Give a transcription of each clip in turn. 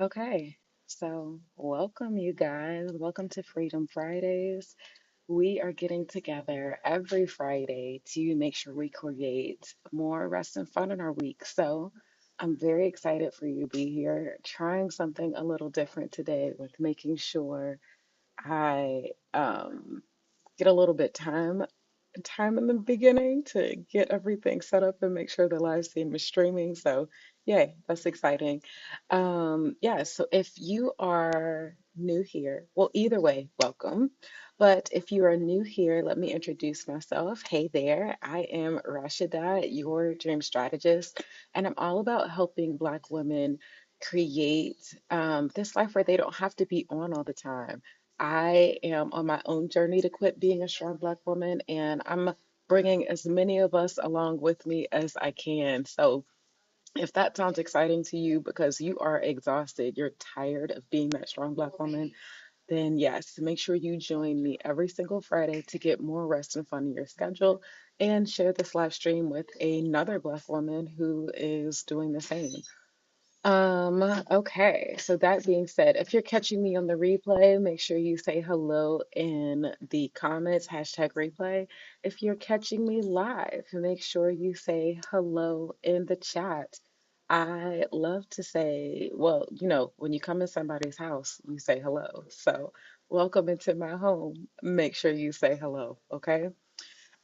Okay, so welcome, you guys. Welcome to Freedom Fridays. We are getting together every Friday to make sure we create more rest and fun in our week. So I'm very excited for you to be here, trying something a little different today with making sure I get a little bit time in the beginning to get everything set up and make sure the live stream is streaming. So, yay, that's exciting. Yeah, so if you are new here, well, either way, welcome. But if you are new here, let me introduce myself. Hey there, I am Rashida, your dream strategist, and I'm all about helping Black women create this life where they don't have to be on all the time. I am on my own journey to quit being a strong Black woman, and I'm bringing as many of us along with me as I can. So, if that sounds exciting to you because you are exhausted, you're tired of being that strong Black woman, then yes, make sure you join me every single Friday to get more rest and fun in your schedule and share this live stream with another Black woman who is doing the same. Okay. So that being said, if you're catching me on the replay, make sure you say hello in the comments, hashtag replay. If you're catching me live, make sure you say hello in the chat. I love to say, well, when you come in somebody's house, you say hello. So welcome into my home. Make sure you say hello, okay?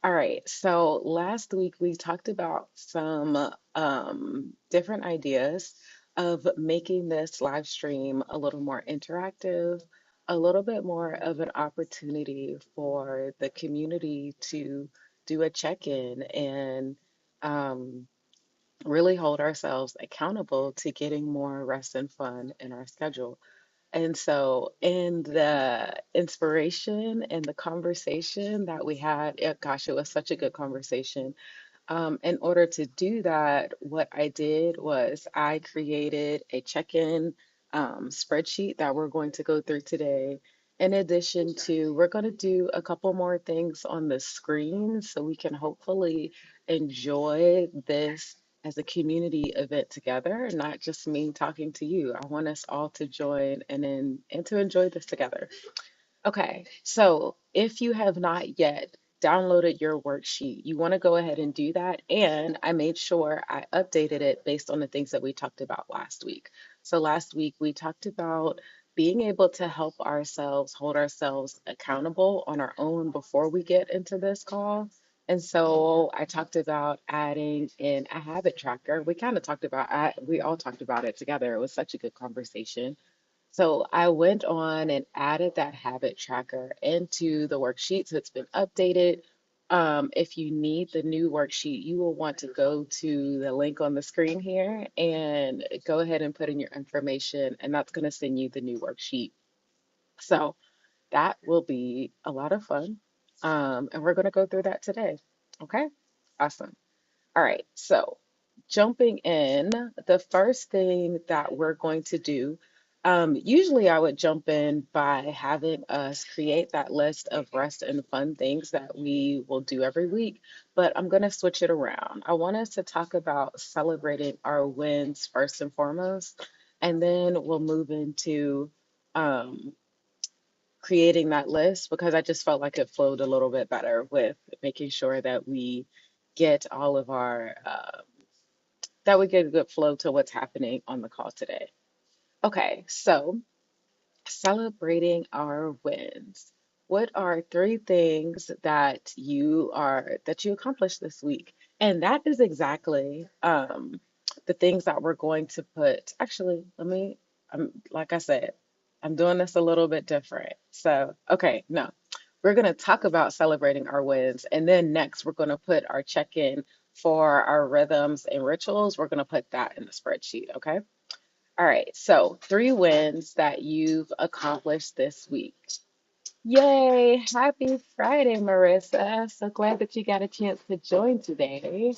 All right, so last week we talked about some different ideas of making this live stream a little more interactive, a little bit more of an opportunity for the community to do a check-in and um, really hold ourselves accountable to getting more rest and fun in our schedule. And so, in the inspiration and the conversation that we had, gosh, it was such a good conversation. In order to do that, what I did was I created a check-in spreadsheet that we're going to go through today. In addition to, we're going to do a couple more things on the screen so we can hopefully enjoy this as a community event together, not just me talking to you. I want us all to join and to enjoy this together. Okay, so if you have not yet downloaded your worksheet, you want to go ahead and do that. And I made sure I updated it based on the things that we talked about last week. So last week we talked about being able to help ourselves hold ourselves accountable on our own before we get into this call. And so I talked about adding in a habit tracker. We kind of talked about, we all talked about it together. It was such a good conversation. So I went on and added that habit tracker into the worksheet. So it's been updated. If you need the new worksheet, you will want to go to the link on the screen here and go ahead and put in your information, and that's going to send you the new worksheet. So that will be a lot of fun. And we're going to go through that today. Okay, awesome. All right, so jumping in, the first thing that we're going to do, usually I would jump in by having us create that list of rest and fun things that we will do every week, but I'm going to switch it around. I want us to talk about celebrating our wins first and foremost, and then we'll move into um, creating that list because I just felt like it flowed a little bit better with making sure that we get all of our that would get a good flow to what's happening on the call today. Okay, so celebrating our wins. What are three things that you accomplished this week? And that is exactly the things that we're going to put. Actually, like I said, I'm doing this a little bit different. So, okay, no, we're going to talk about celebrating our wins, and then next we're going to put our check-in for our rhythms and rituals. We're going to put that in the spreadsheet. Okay. All right, so three wins that you've accomplished this week. Yay! Happy Friday, Marissa. So glad that you got a chance to join today.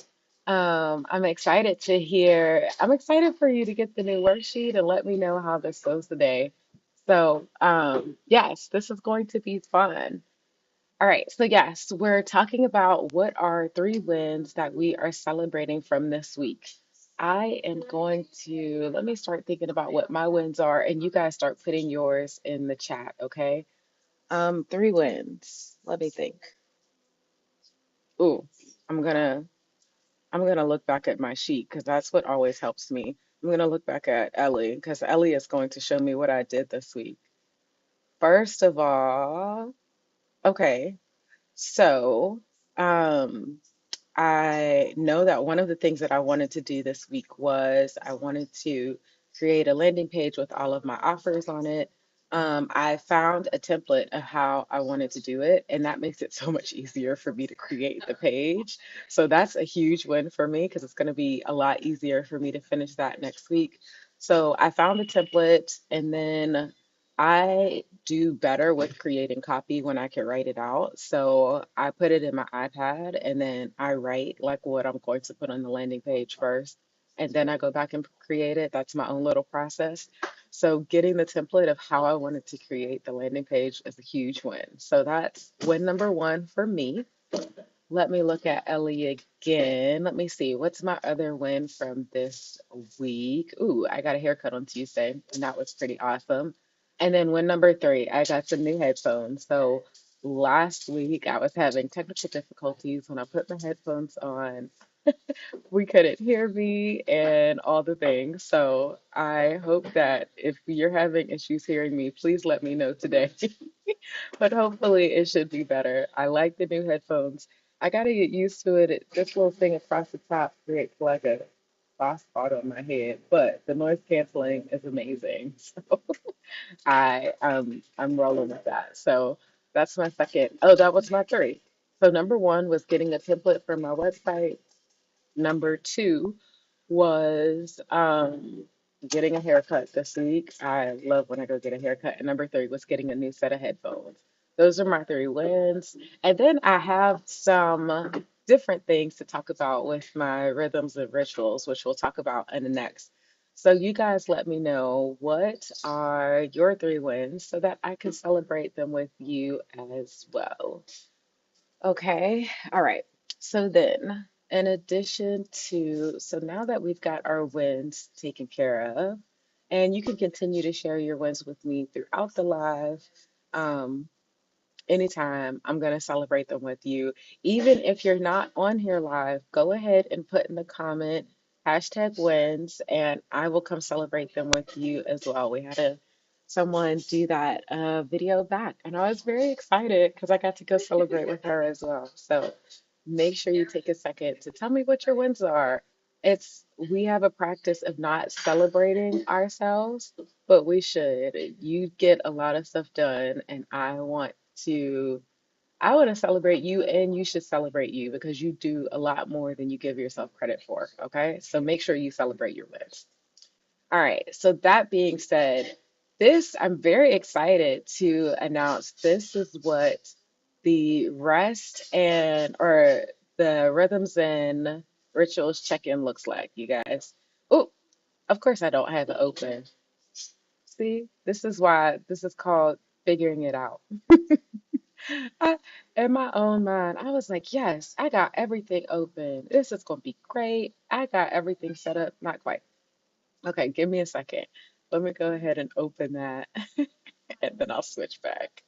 I'm excited for you to get the new worksheet and let me know how this goes today. So, yes, this is going to be fun. All right, so yes, we're talking about what are three wins that we are celebrating from this week. I am going to let me start thinking about what my wins are, and you guys start putting yours in the chat, okay? 3 wins. Let me think. Ooh, I'm gonna I'm gonna look back at my sheet because that's what always helps me. I'm gonna look back at Ellie because Ellie is going to show me what I did this week. First of all, okay, so um I know that one of the things that I wanted to do this week was I wanted to create a landing page with all of my offers on it. I found a template of how I wanted to do it, and that makes it so much easier for me to create the page. So that's a huge win for me because it's going to be a lot easier for me to finish that next week. So I found a template, and then I do better with creating copy when I can write it out. So I put it in my iPad and then I write like what I'm going to put on the landing page first. And then I go back and create it. That's my own little process. So getting the template of how I wanted to create the landing page is a huge win. So that's win number one for me. Let me look at Ellie again. Let me see. What's my other win from this week? Ooh, I got a haircut on Tuesday, and that was pretty awesome. And then win number three, I got some new headphones. So last week I was having technical difficulties when I put my headphones on. We couldn't hear me and all the things. So I hope that if you're having issues hearing me, please let me know today. But hopefully it should be better. I like the new headphones. I gotta get used to it. This little thing across the top creates like a soft spot on my head, but the noise canceling is amazing. So I'm rolling with that. So that's my second. Oh, that was my three. So number one was getting a template for my website. Number two was getting a haircut this week. I love when I go get a haircut. And number three was getting a new set of headphones. Those are my three wins. And then I have some different things to talk about with my rhythms and rituals, which we'll talk about in the next. So you guys let me know what are your three wins so that I can celebrate them with you as well. Okay, all right. So then, in addition to, so now that we've got our wins taken care of, and you can continue to share your wins with me throughout the live. Um, Anytime, I'm going to celebrate them with you. Even if you're not on here live, go ahead and put in the comment hashtag wins, and I will come celebrate them with you as well. We had someone do that video back, and I was very excited because I got to go celebrate with her as well. So make sure you take a second to tell me what your wins are. We have a practice of not celebrating ourselves, but we should. You get a lot of stuff done, and to I want to celebrate you, and you should celebrate you because you do a lot more than you give yourself credit for. Okay. So make sure you celebrate your wins. All right. So that being said, I'm very excited to announce this is what the rest and or the rhythms and rituals check-in looks like, you guys. Oh, of course I don't have it open. See, this is why this is called figuring it out. I, in my own mind, I was like, yes, I got everything open. This is going to be great. I got everything set up. Not quite. Okay, give me a second. Let me go ahead and open that and then I'll switch back.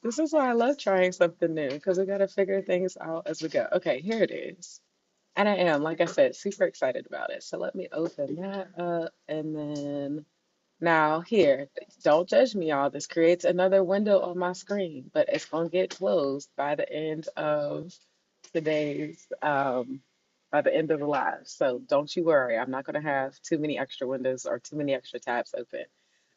This is why I love trying something new because we got to figure things out as we go. Okay, here it is. And I am, like I said, super excited about it. So let me open that up and then now, here, don't judge me, y'all. This creates another window on my screen, but it's going to get closed today's, by the end of the live. So don't you worry. I'm not going to have too many extra windows or too many extra tabs open.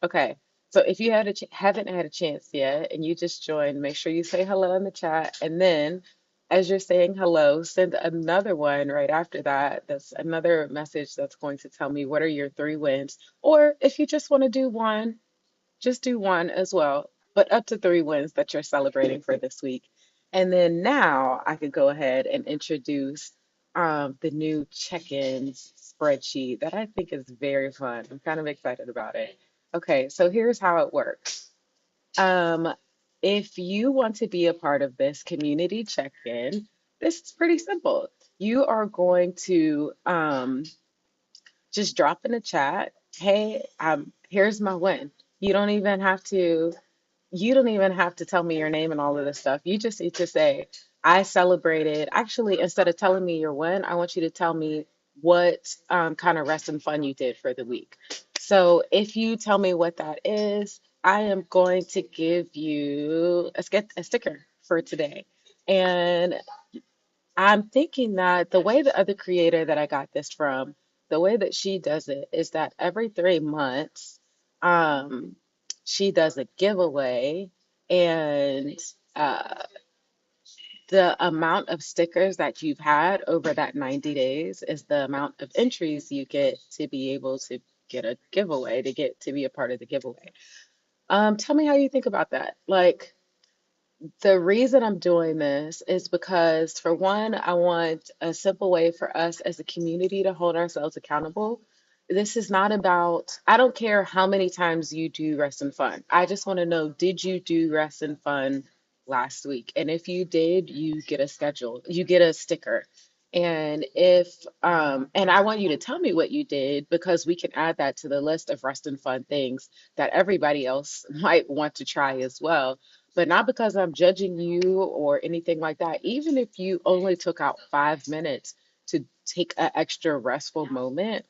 Okay. So if you haven't had a chance yet and you just joined, make sure you say hello in the chat. And then as you're saying hello, send another one right after that. That's another message that's going to tell me what are your three wins. Or if you just want to do one, just do one as well, but up to three wins that you're celebrating for this week. And then now I could go ahead and introduce the new check-ins spreadsheet that I think is very fun. I'm kind of excited about it. Okay, so here's how it works. Um, if you want to be a part of this community check-in, this is pretty simple. you are going to just drop in the chat, hey, here's my win. You don't even have to you don't even have to tell me your name and all of this stuff. You just need to say, I celebrated. Actually, instead of telling me your win, I want you to tell me what kind of rest and fun you did for the week. So if you tell me what that is, I am going to give you a sticker for today. And I'm thinking that the way the other creator that I got this from, the way that she does it is that every 3 months, um, she does a giveaway, and uh, the amount of stickers that you've had over that 90 days is the amount of entries you get to be able to get a giveaway, to get to be a part of the giveaway. Tell me how you think about that. Like, the reason I'm doing this is because, for one, I want a simple way for us as a community to hold ourselves accountable. This is not about, I don't care how many times you do rest and fun. I just want to know, did you do rest and fun last week? And if you did, you get a schedule, you get a sticker. And I want you to tell me what you did because we can add that to the list of rest and fun things that everybody else might want to try as well, but not because I'm judging you or anything like that. Even if you only took out 5 minutes to take an extra restful moment,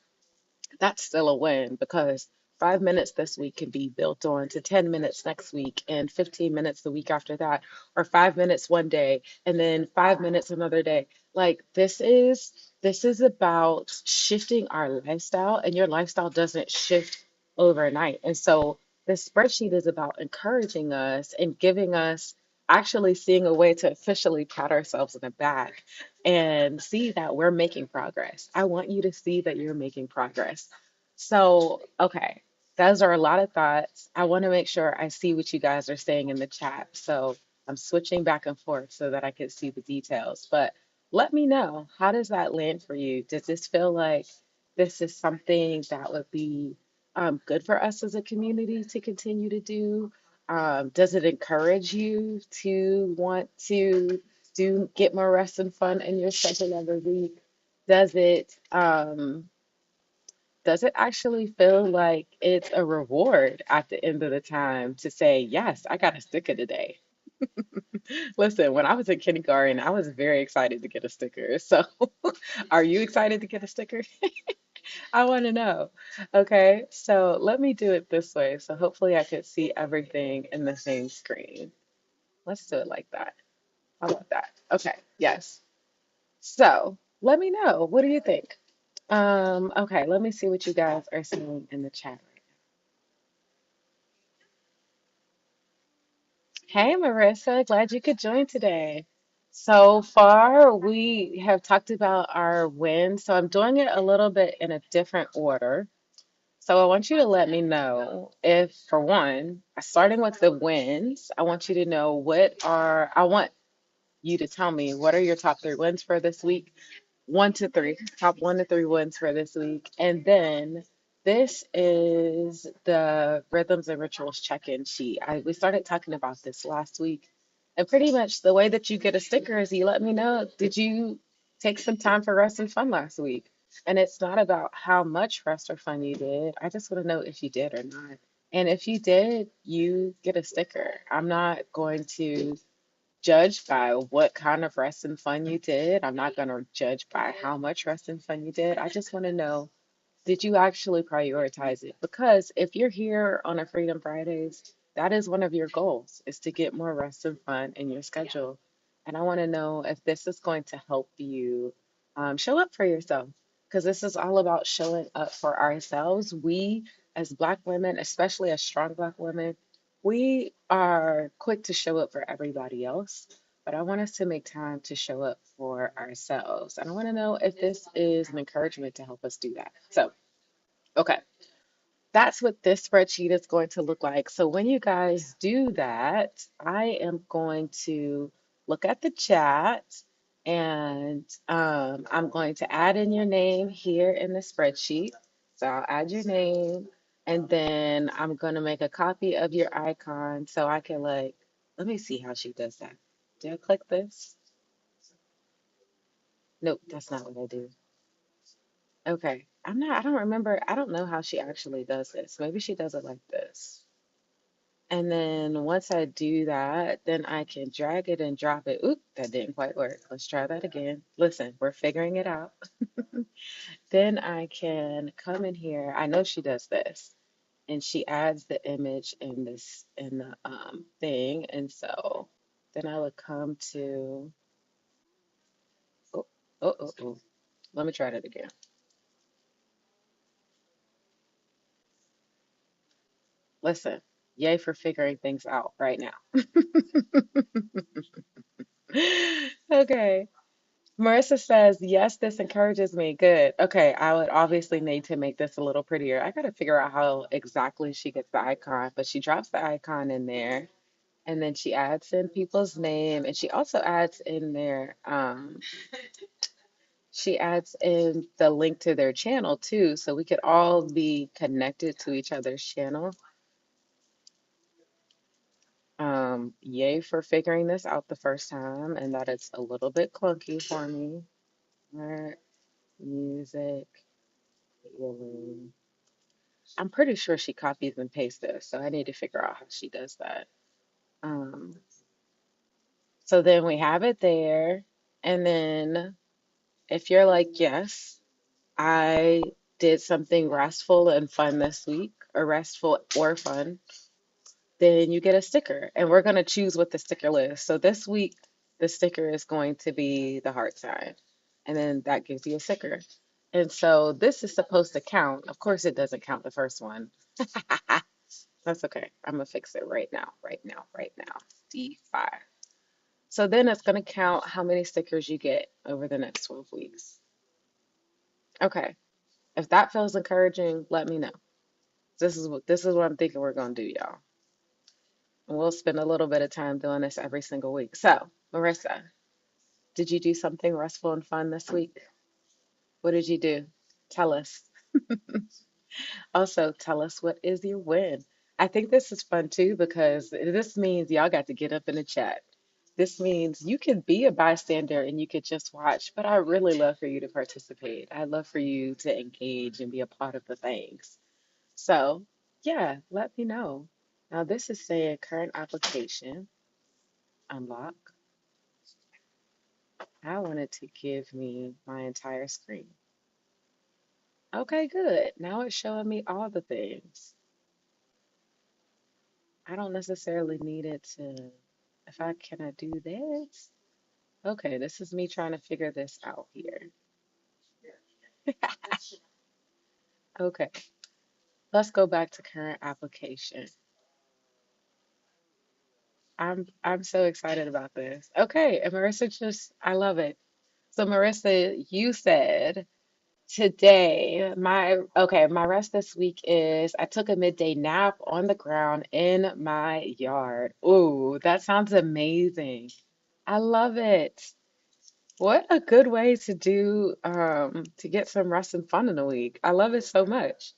that's still a win because 5 minutes this week can be built on to 10 minutes next week and 15 minutes the week after that, or 5 minutes one day and then 5 minutes another day. Like, this is about shifting our lifestyle, and your lifestyle doesn't shift overnight. And so this spreadsheet is about encouraging us and giving us, actually seeing a way to officially pat ourselves in the back and see that we're making progress. I want you to see that you're making progress. So, okay, those are a lot of thoughts. I want to make sure I see what you guys are saying in the chat. So I'm switching back and forth so that I can see the details. But let me know, how does that land for you? Does this feel like this is something that would be good for us as a community to continue to do? Does it encourage you to want to get more rest and fun in your schedule every week? Does it does it actually feel like it's a reward at the end of the time to say, yes, I got a sticker today? Listen, when I was in kindergarten, I was very excited to get a sticker. So, are you excited to get a sticker? I want to know. Okay, so let me do it this way. So, hopefully, I could see everything in the same screen. Let's do it like that. How about that? Okay, yes. So, let me know. What do you think? Okay, let me see what you guys are saying in the chat. Hey, Marissa, glad you could join today. So far, we have talked about our wins. So I'm doing it a little bit in a different order. So I want you to let me know if, for one, starting with the wins, I want you to know I want you to tell me what are your top 3 wins for this week. 1 to 3, top 1 to 3 wins for this week. And then this is the rhythms and rituals check-in sheet. We started talking about this last week. And pretty much the way that you get a sticker is you let me know, did you take some time for rest and fun last week? And it's not about how much rest or fun you did. I just want to know if you did or not. And if you did, you get a sticker. I'm not going to judge by what kind of rest and fun you did. I'm not going to judge by how much rest and fun you did. I just want to know, did you actually prioritize it? Because if you're here on a Freedom Fridays, that is one of your goals, is to get more rest and fun in your schedule. And I want to know if this is going to help you show up for yourself. Because this is all about showing up for ourselves. We, as Black women, especially as strong Black women, we are quick to show up for everybody else. But I want us to make time to show up for ourselves. And I want to know if this is an encouragement to help us do that. So, okay, that's what this spreadsheet is going to look like. So when you guys do that, I am going to look at the chat, and I'm going to add in your name here in the spreadsheet. So I'll add your name, and then I'm going to make a copy of your icon so I can, let me see how she does that. Do I click this? Nope, that's not what I do. Okay. I don't remember. I don't know how she actually does this. Maybe she does it like this. And then once I do that, then I can drag it and drop it. Oop, that didn't quite work. Let's try that again. Listen, we're figuring it out. Then I can come in here. I know she does this. And she adds the image in this in the thing. And so then I would come to oh, oh. Let me try that again. Listen, yay for figuring things out right now. Okay. Marissa says, yes, this encourages me. Good. Okay, I would obviously need to make this a little prettier. I gotta figure out how exactly she gets the icon, but she drops the icon in there and then she adds in people's name and she also adds in their she adds in the link to their channel too, so we could all be connected to each other's channel. Yay for figuring this out the first time and that it's a little bit clunky for me. Art, music, healing. I'm pretty sure she copies and pastes this, so I need to figure out how she does that. Um, so then we have it there, and then if you're like, yes, I did something restful and fun this week, or restful or fun, then you get a sticker. And we're going to choose what the sticker is. So this week, the sticker is going to be the heart sign. And then that gives you a sticker. And so this is supposed to count. Of course, it doesn't count the first one. That's okay. I'm going to fix it right now, right now, right now. D5. So then it's going to count how many stickers you get over the next 12 weeks. Okay. If that feels encouraging, let me know. This is what I'm thinking we're gonna do, y'all. And we'll spend a little bit of time doing this every single week. So, Marissa, did you do something restful and fun this week? What did you do? Tell us. Also, tell us what is your win. I think this is fun too because this means y'all got to get up in the chat. This means you can be a bystander and you could just watch, but I really love for you to participate. I'd love for you to engage and be a part of the things. So, yeah, let me know. Now, this is saying current application, unlock. I want it to give me my entire screen. Okay, good. Now it's showing me all the things. I don't necessarily need it to, if I can I do this? Okay, this is me trying to figure this out here. Okay, let's go back to current application. I'm so excited about this. Okay, and Marissa just I love it. So Marissa, you said today, my rest this week is I took a midday nap on the ground in my yard. Ooh, that sounds amazing. I love it. What a good way to do to get some rest and fun in the week. I love it so much.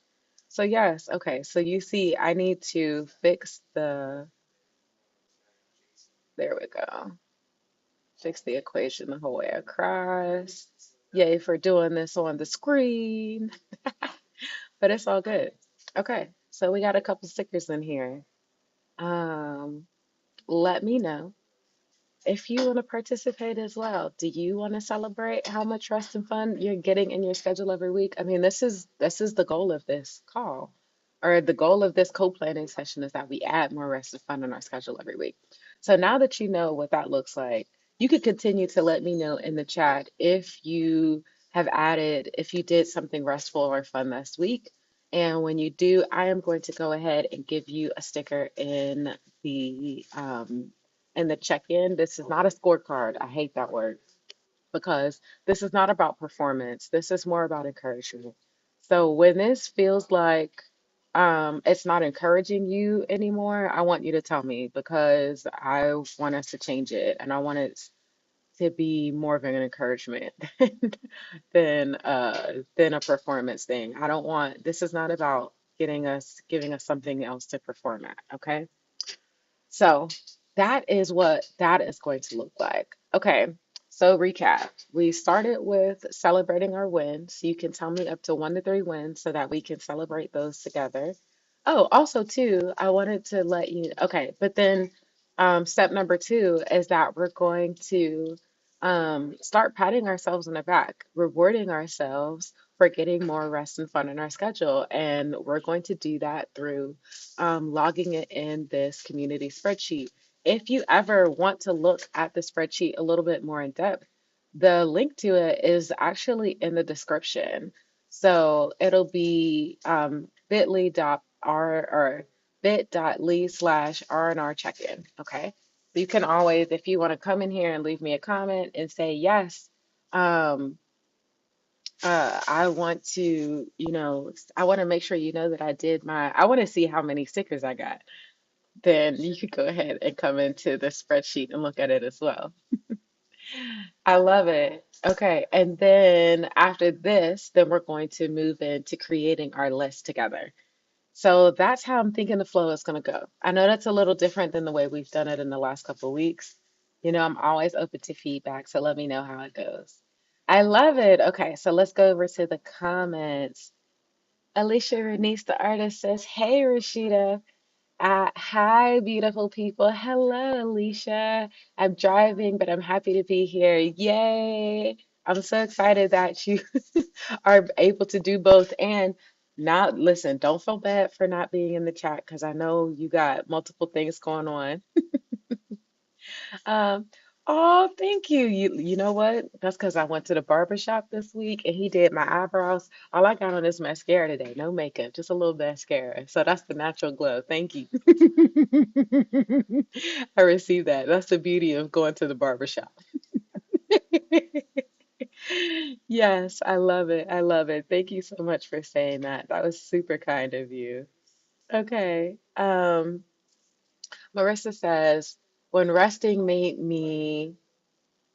So yes, okay. So you see, I need to fix there we go. Fix the equation the whole way across. Yay for doing this on the screen, but it's all good. Okay, so we got a couple stickers in here. Um, Let me know if you want to participate as well. Do you want to celebrate how much rest and fun you're getting in your schedule every week? I mean, this is the goal of this call, or the goal of this co-planning session is that we add more rest and fun in our schedule every week. So now that you know what that looks like, you could continue to let me know in the chat if you have added, if you did something restful or fun this week. And when you do, I am going to go ahead and give you a sticker the check-in. This is not a scorecard. I hate that word because this is not about performance. This is more about encouragement. So when this feels like it's not encouraging you anymore, I want you to tell me because I want us to change it and I want it to be more of an encouragement than a performance thing. I don't want this is not about giving us something else to perform at, okay? So that is what that is going to look like. Okay. So, recap. We started with celebrating our wins. You can tell me up to 1 to 3 wins so that we can celebrate those together. Oh, also, too, I wanted to let you, okay, but then step number two is that we're going to start patting ourselves on the back, rewarding ourselves for getting more rest and fun in our schedule. And we're going to do that through logging it in this community spreadsheet. If you ever want to look at the spreadsheet a little bit more in depth, the link to it is actually in the description. So it'll be bit.ly.r or bit.ly/R&R check-in. Okay. So you can always, if you want to come in here and leave me a comment and say, yes, um, I want to, I want to make sure you know that I want to see how many stickers I got, then you could go ahead and come into the spreadsheet and look at it as well. I love it. Okay, and then after this, then we're going to move into creating our list together. So that's how I'm thinking the flow is going to go. I know that's a little different than the way we've done it in the last couple of weeks. I'm always open to feedback, so let me know how it goes. I love it. Okay, so let's go over to the comments. Alicia Renice, the artist, says, "Hey, Rashida. Hi, beautiful people. Hello, Alicia. I'm driving, but I'm happy to be here. Yay. I'm so excited that you are able to do both. And not, listen, don't feel bad for not being in the chat because I know you got multiple things going on. Um, oh, thank you. You know what? That's because I went to the barber shop this week and he did my eyebrows. All I got on is mascara today, no makeup, just a little mascara. So that's the natural glow. Thank you. I received that. That's the beauty of going to the barber shop. Yes, I love it. I love it. Thank you so much for saying that. That was super kind of you. Okay. Marissa says, when resting made me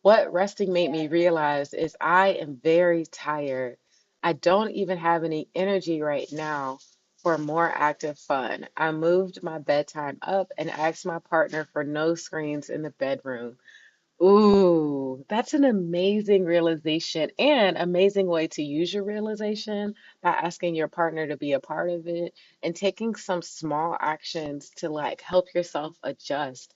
What resting made me realize is I am very tired. I don't even have any energy right now for more active fun. I moved my bedtime up and asked my partner for no screens in the bedroom. Ooh, that's an amazing realization and amazing way to use your realization by asking your partner to be a part of it and taking some small actions to like help yourself adjust.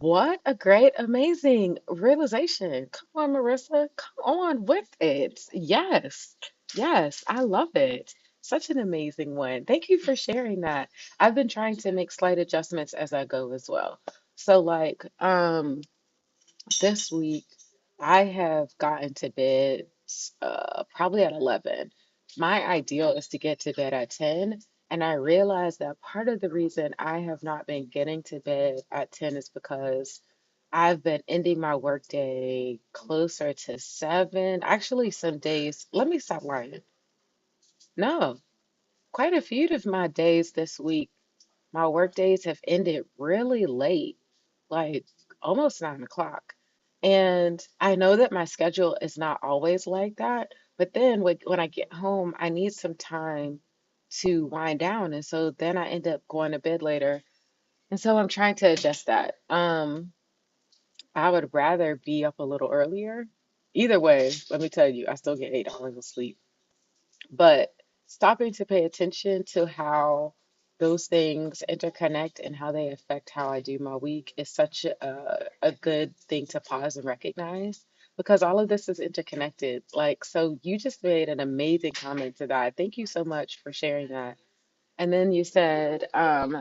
What a great, amazing realization. Come on, Marissa. Come on with it. Yes. Yes, I love it. Such an amazing one. Thank you for sharing that. I've been trying to make slight adjustments as I go as well. So like this week I have gotten to bed probably at 11. My ideal is to get to bed at 10, and I realized that part of the reason I have not been getting to bed at 10 is because I've been ending my workday closer to 7. Actually, some days, let me stop lying. No, quite a few of my days this week, my work days have ended really late, like almost 9 o'clock. And I know that my schedule is not always like that, but then when I get home, I need some time to wind down. And so then I end up going to bed later. And so I'm trying to adjust that. I would rather be up a little earlier. Either way, let me tell you, I still get 8 hours of sleep. But stopping to pay attention to how those things interconnect and how they affect how I do my week is such a good thing to pause and recognize because all of this is interconnected. Like, so you just made an amazing comment to that. Thank you so much for sharing that. And then you said,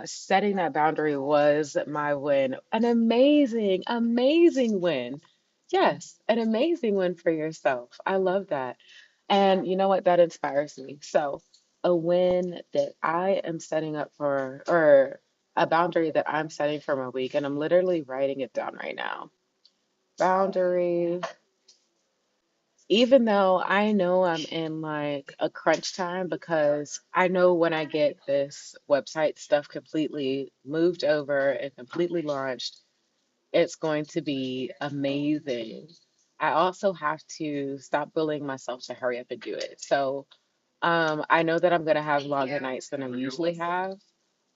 setting that boundary was my win. An amazing, amazing win. Yes, an amazing win for yourself. I love that. And you know what? That inspires me. So, a win that I am setting up for, or a boundary that I'm setting for my week, and I'm literally writing it down right now. Boundary, even though I know I'm in like a crunch time because I know when I get this website stuff completely moved over and completely launched, it's going to be amazing. I also have to stop bullying myself to hurry up and do it. So I know that I'm going to have longer nights than I usually have.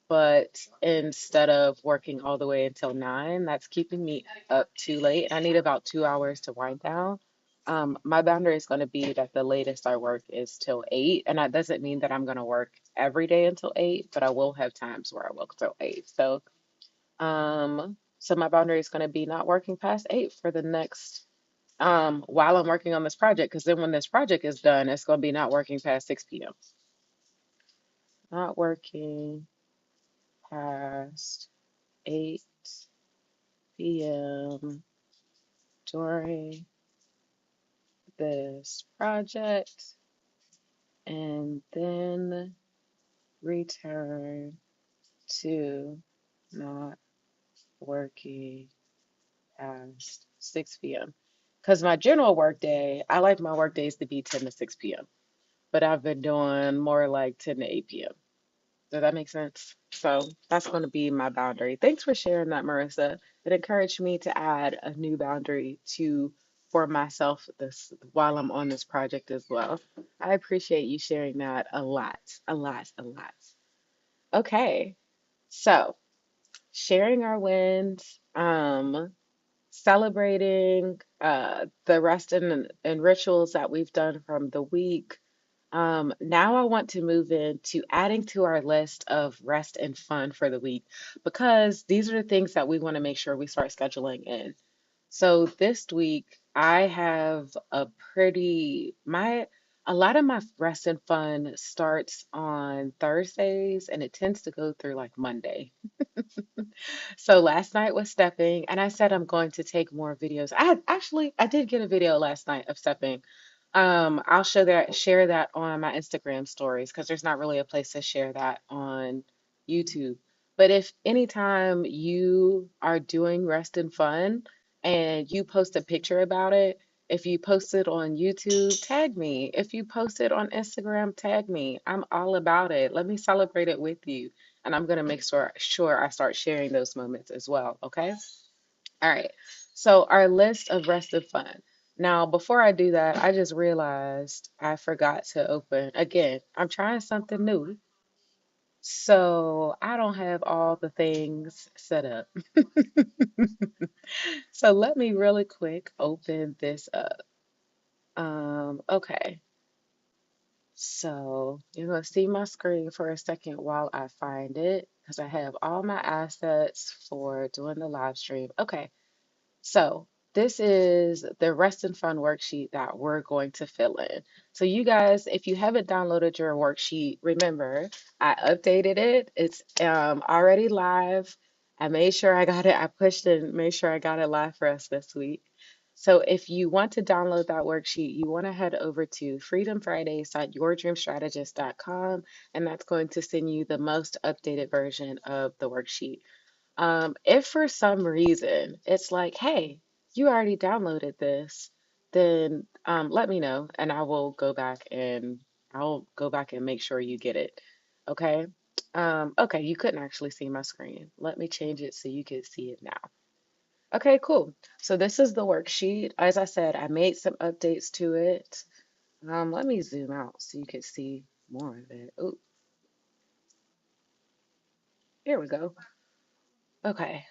but instead of working all the way until 9, that's keeping me up too late. I need about 2 hours to wind down. My boundary is going to be that the latest I work is till 8, and that doesn't mean that I'm going to work every day until 8, but I will have times where I work till 8. So my boundary is going to be not working past 8 for the next while I'm working on this project, because then when this project is done, it's going to be not working past 6 p.m. Not working past 8 p.m. during this project, and then return to not working past 6 p.m. Because my general work day, I like my work days to be 10 to 6 p.m., but I've been doing more like 10 to 8 p.m. Does that make sense? So that's going to be my boundary. Thanks for sharing that, Marissa. It encouraged me to add a new boundary to for myself this while I'm on this project as well. I appreciate you sharing that a lot, a lot, a lot. Okay, so sharing our wins, celebrating the rest and rituals that we've done from the week. Now I want to move into adding to our list of rest and fun for the week, because these are the things that we want to make sure we start scheduling in. So this week I have a lot of my rest and fun starts on Thursdays, and it tends to go through like Monday. So last night was stepping, and I said I'm going to take more videos. I did get a video last night of stepping. I'll share that on my Instagram stories, because there's not really a place to share that on YouTube. But if anytime you are doing rest and fun and you post a picture about it, if you post it on YouTube, tag me. If you post it on Instagram, tag me. I'm all about it. Let me celebrate it with you. And I'm gonna make sure I start sharing those moments as well. Okay. All right. So our list of rest and fun. Now, before I do that, I just realized I forgot to open again. I'm trying something new. So I don't have all the things set up. So let me really quick open this up. Okay. So you're gonna see my screen for a second while I find it, because I have all my assets for doing the live stream. Okay. So this is the rest and fun worksheet that we're going to fill in. So you guys, if you haven't downloaded your worksheet, remember I updated it. It's already live. I made sure I got it. I pushed it and made sure I got it live for us this week. So if you want to download that worksheet, you want to head over to freedomfridays.yourdreamstrategist.com, and that's going to send you the most updated version of the worksheet. If for some reason it's like, hey, you already downloaded this, then let me know, and I'll go back and make sure you get it. Okay. Okay, you couldn't actually see my screen. Let me change it so you can see it now. Okay, cool. So this is the worksheet. As I said, I made some updates to it. Let me zoom out so you can see more of it. Oh, here we go. Okay.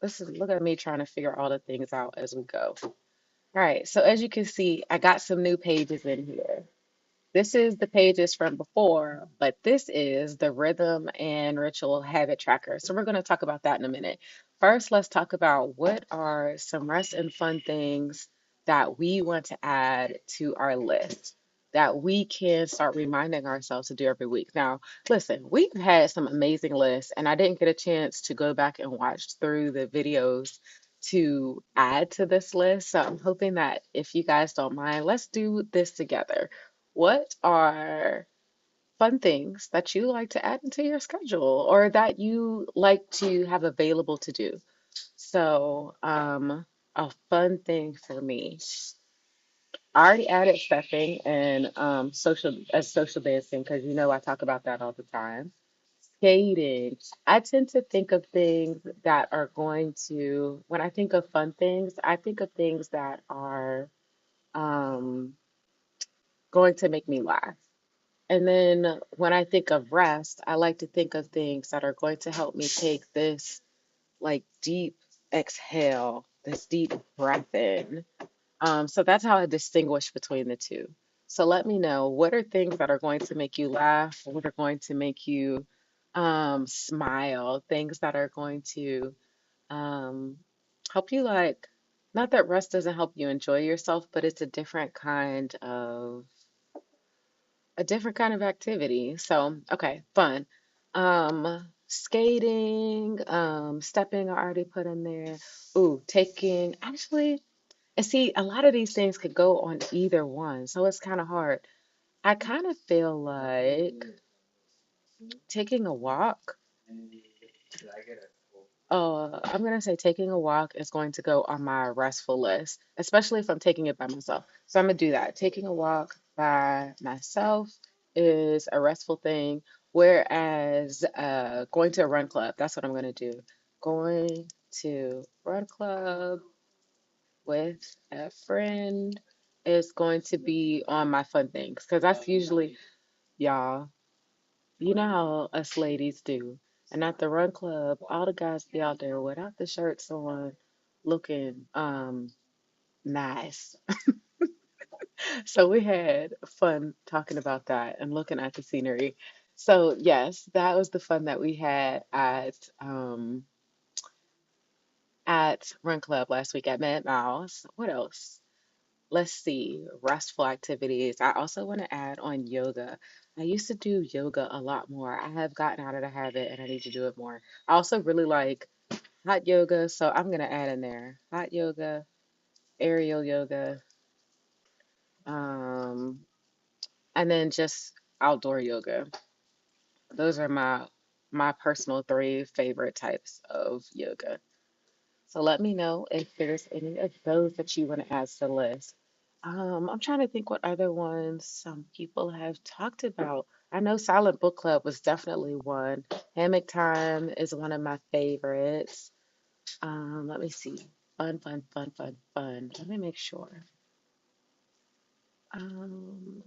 Look at me trying to figure all the things out as we go. All right, so as you can see, I got some new pages in here. This is the pages from before, but this is the rhythm and ritual habit tracker. So we're going to talk about that in a minute. First, let's talk about what are some rest and fun things that we want to add to our list that we can start reminding ourselves to do every week. Now, listen, we've had some amazing lists, and I didn't get a chance to go back and watch through the videos to add to this list. So I'm hoping that if you guys don't mind, let's do this together. What are fun things that you like to add into your schedule or that you like to have available to do? So, a fun thing for me. I already added stepping and social dancing, because you know I talk about that all the time. Skating. I tend to think of things that are going to, when I think of fun things, I think of things that are um, going to make me laugh. And then when I think of rest, I like to think of things that are going to help me take this like deep exhale, this deep breath in. So that's how I distinguish between the two. So let me know, what are things that are going to make you laugh, what are going to make you smile, things that are going to um, help you, like, not that rest doesn't help you enjoy yourself, but it's a different kind of activity. So, okay, fun. Skating, stepping, I already put in there. Ooh, taking, actually, and see, a lot of these things could go on either one, so it's kind of hard. I kind of feel like taking a walk. I'm gonna say taking a walk is going to go on my restful list, especially if I'm taking it by myself. So I'm gonna do that. Taking a walk by myself is a restful thing, whereas going to a run club, that's what I'm gonna do. Going to run club with a friend is going to be on my fun things because that's usually, y'all, you know how us ladies do. And at the run club, all the guys be out there without the shirts on, looking nice. So we had fun talking about that and looking at the scenery. So yes, that was the fun that we had at Run Club last week at Mad Mouse. What else? Let's see, restful activities. I also want to add on yoga. I used to do yoga a lot more. I have gotten out of the habit and I need to do it more. I also really like hot yoga, so I'm going to add in there hot yoga, aerial yoga, um, and then just outdoor yoga. Those are my personal three favorite types of yoga. So let me know if there's any of those that you want to add to the list. I'm trying to think what other ones some people have talked about. I know Silent Book Club was definitely one. Hammock Time is one of my favorites. Let me see. Fun, fun, fun, fun, fun. Let me make sure. Um,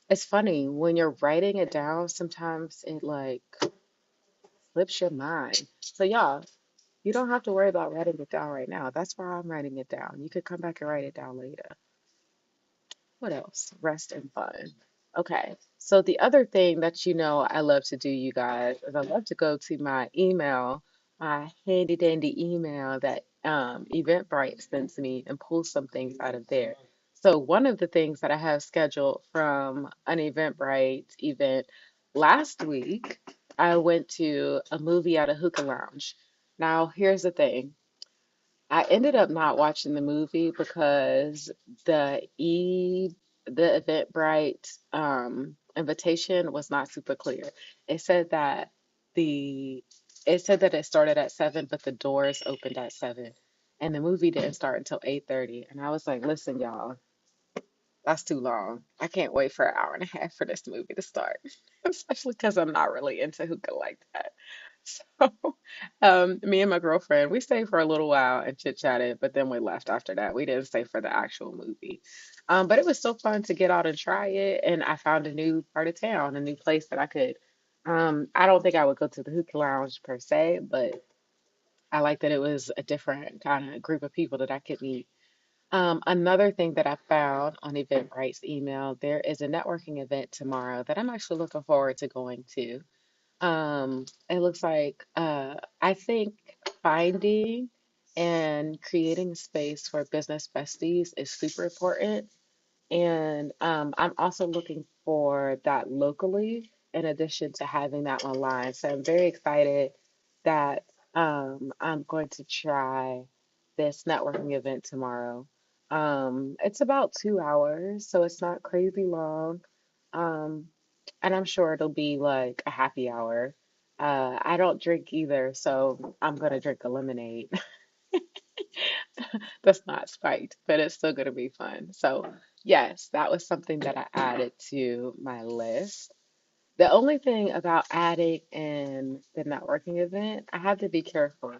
it's funny when you're writing it down, sometimes it like slips your mind. So y'all, you don't have to worry about writing it down right now. That's why I'm writing it down. You could come back and write it down later. What else? Rest and fun. Okay. So the other thing that I love to do, you guys, is I love to go to my email, my handy dandy email that Eventbrite sends me and pull some things out of there. So one of the things that I have scheduled from an Eventbrite event last week, I went to a movie at a hookah lounge. Now, here's the thing. I ended up not watching the movie because the e the Eventbrite invitation was not super clear. It said that the it said that it started at 7, but the doors opened at 7, and the movie didn't start until 8:30. And I was like, listen, y'all, that's too long. I can't wait for an hour and a half for this movie to start, especially because I'm not really into hookah like that. So, me and my girlfriend, we stayed for a little while and chit-chatted, but then we left after that. We didn't stay for the actual movie. But it was so fun to get out and try it, and I found a new part of town, a new place that I could. I don't think I would go to the hookah lounge per se, but I like that it was a different kind of group of people that I could meet. Another thing that I found on Eventbrite's email, there is a networking event tomorrow that I'm actually looking forward to going to. It looks like I think finding and creating a space for business besties is super important. And I'm also looking for that locally in addition to having that online. So I'm very excited that I'm going to try this networking event tomorrow. It's about 2 hours, so it's not crazy long. Um, and I'm sure it'll be like a happy hour. I don't drink either, so I'm gonna drink a lemonade. That's not spiked, but it's still going to be fun. So, yes, that was something that I added to my list. The only thing about adding in the networking event, I have to be careful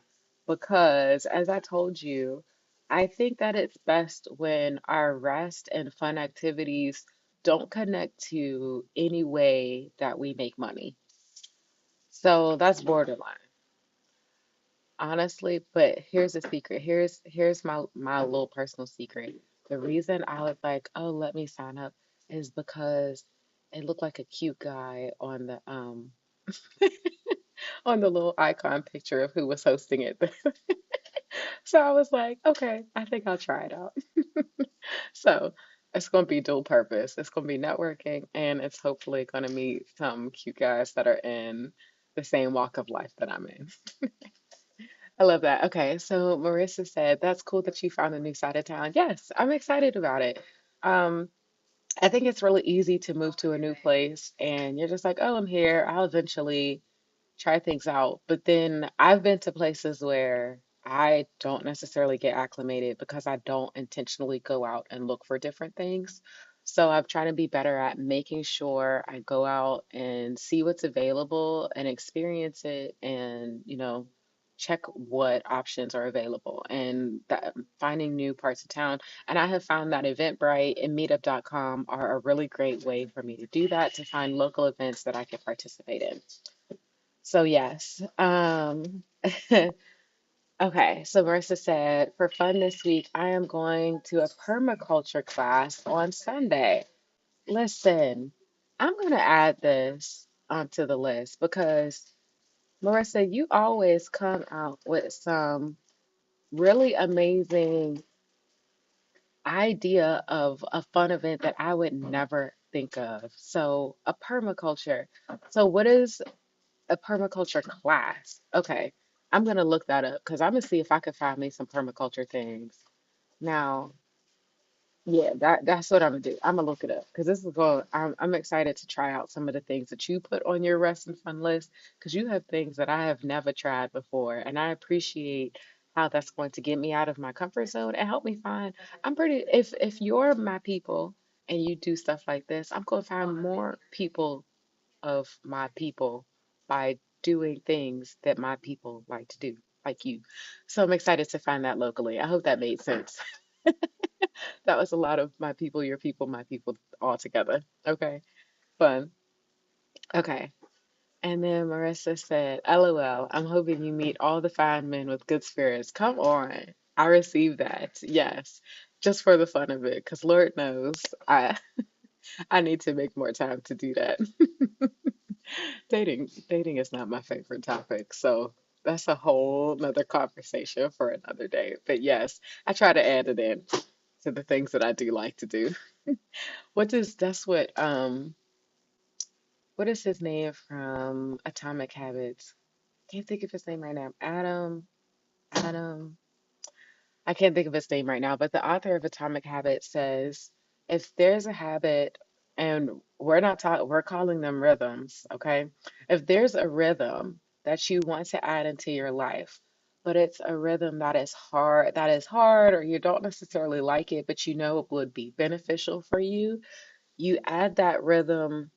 because, as I told you, I think that it's best when our rest and fun activities don't connect to any way that we make money. So that's borderline, honestly. But here's a secret. Here's my little personal secret. The reason I was like, oh, let me sign up is because it looked like a cute guy on the little icon picture of who was hosting it. So I was like, okay, I think I'll try it out. So it's going to be dual purpose. It's going to be networking, and it's hopefully going to meet some cute guys that are in the same walk of life that I'm in. I love that. Okay, so Marissa said, that's cool that you found a new side of town. Yes, I'm excited about it. Um, I think it's really easy to move to a new place and you're just like, oh, I'm here. I'll eventually try things out. But then I've been to places where I don't necessarily get acclimated because I don't intentionally go out and look for different things. So I'm trying to be better at making sure I go out and see what's available and experience it and, check what options are available and that, finding new parts of town. And I have found that Eventbrite and Meetup.com are a really great way for me to do that, to find local events that I can participate in. So yes. Okay, so Marissa said, for fun this week, I am going to a permaculture class on Sunday. Listen, I'm gonna add this onto the list because Marissa, you always come out with some really amazing idea of a fun event that I would never think of. So a permaculture. So what is a permaculture class? Okay, I'm gonna look that up because I'm gonna see if I can find me some permaculture things. Now, yeah, that's what I'm gonna do. I'm gonna look it up because this is going. I'm excited to try out some of the things that you put on your rest and fun list because you have things that I have never tried before, and I appreciate how that's going to get me out of my comfort zone and help me find. I'm pretty. If you're my people and you do stuff like this, I'm going to find more people of my people by doing things that my people like to do, like you. So I'm excited to find that locally. I hope that made sense. That was a lot of my people, your people, my people all together. Okay, fun. Okay. And then Marissa said, LOL, I'm hoping you meet all the fine men with good spirits. Come on. I received that. Yes. Just for the fun of it, because Lord knows I need to make more time to do that. Dating is not my favorite topic, so that's a whole nother conversation for another day. But yes, I try to add it in to the things that I do like to do. That's what is his name from Atomic Habits? Can't think of his name right now. Adam, I can't think of his name right now, but the author of Atomic Habits says if there's a habit, and we're calling them rhythms, okay? If there's a rhythm that you want to add into your life, but it's a rhythm that is hard, or you don't necessarily like it, but you know it would be beneficial for you, you add that rhythm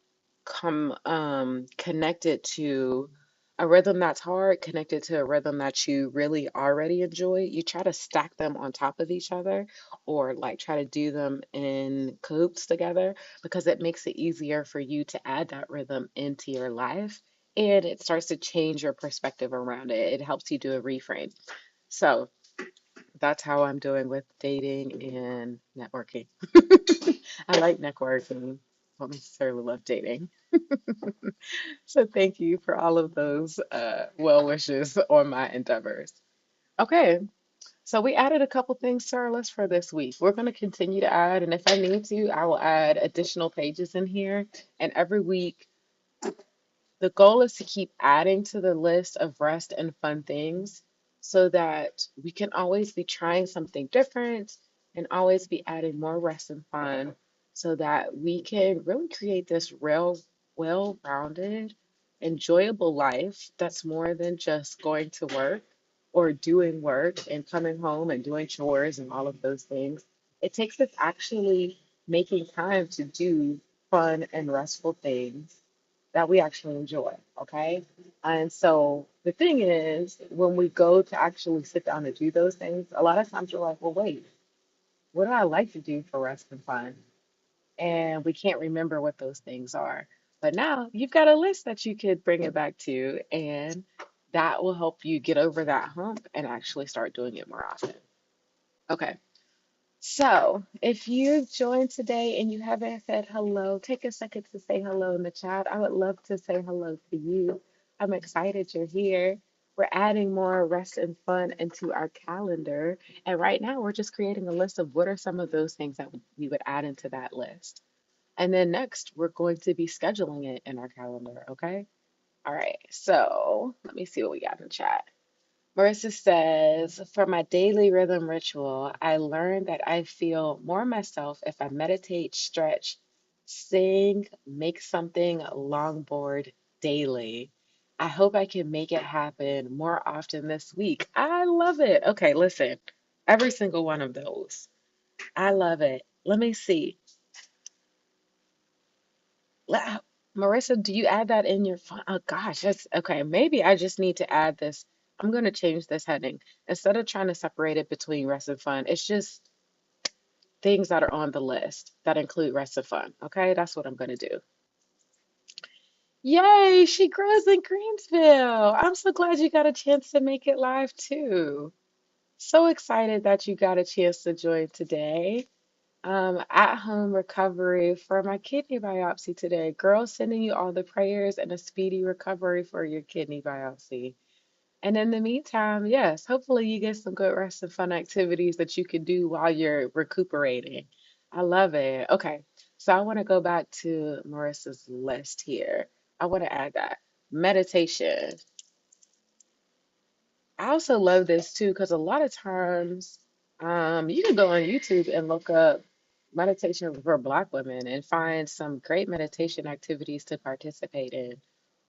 connected to a rhythm that's hard, connected to a rhythm that you really already enjoy. You try to stack them on top of each other or like try to do them in cahoots together because it makes it easier for you to add that rhythm into your life and it starts to change your perspective around it. It helps you do a reframe. So that's how I'm doing with dating and networking. I like networking. Don't necessarily love dating. So thank you for all of those well wishes on my endeavors. Okay, so we added a couple things to our list for this week. We're going to continue to add, and if I need to, I will add additional pages in here. And every week the goal is to keep adding to the list of rest and fun things so that we can always be trying something different and always be adding more rest and fun so that we can really create this real, well-rounded, enjoyable life that's more than just going to work or doing work and coming home and doing chores and all of those things. It takes us actually making time to do fun and restful things that we actually enjoy. Okay. And so the thing is, when we go to actually sit down and do those things, a lot of times we're like, well, wait, what do I like to do for rest and fun? and we can't remember what those things are. But now you've got a list that you could bring it back to, and that will help you get over that hump and actually start doing it more often. Okay. So, if you've joined today and you haven't said hello, take a second to say hello in the chat. I would love to say hello to you. I'm excited you're here. We're adding more rest and fun into our calendar. And right now, we're just creating a list of what are some of those things that we would add into that list. And then next, we're going to be scheduling it in our calendar. Okay. All right. So, let me see what we got in chat. Marissa says, for my daily rhythm ritual, I learned that I feel more myself if I meditate, stretch, sing, make something longboard daily. I hope I can make it happen more often this week. I love it. Okay, listen, every single one of those. I love it. Let me see. Let, Marissa, do you add that in your phone? Oh gosh, that's okay. Maybe I just need to add this. I'm going to change this heading. Instead of trying to separate it between rest and fun, it's just things that are on the list that include rest and fun. Okay, that's what I'm going to do. Yay, she grows in Greensville. I'm so glad you got a chance to make it live too. So excited that you got a chance to join today. At home recovery for my kidney biopsy today. Girl, sending you all the prayers and a speedy recovery for your kidney biopsy. And in the meantime, yes, hopefully you get some good rest and fun activities that you can do while you're recuperating. I love it. Okay, so I want to go back to Marissa's list here. I want to add that meditation. I also love this too because a lot of times you can go on YouTube and look up meditation for Black women and find some great meditation activities to participate in.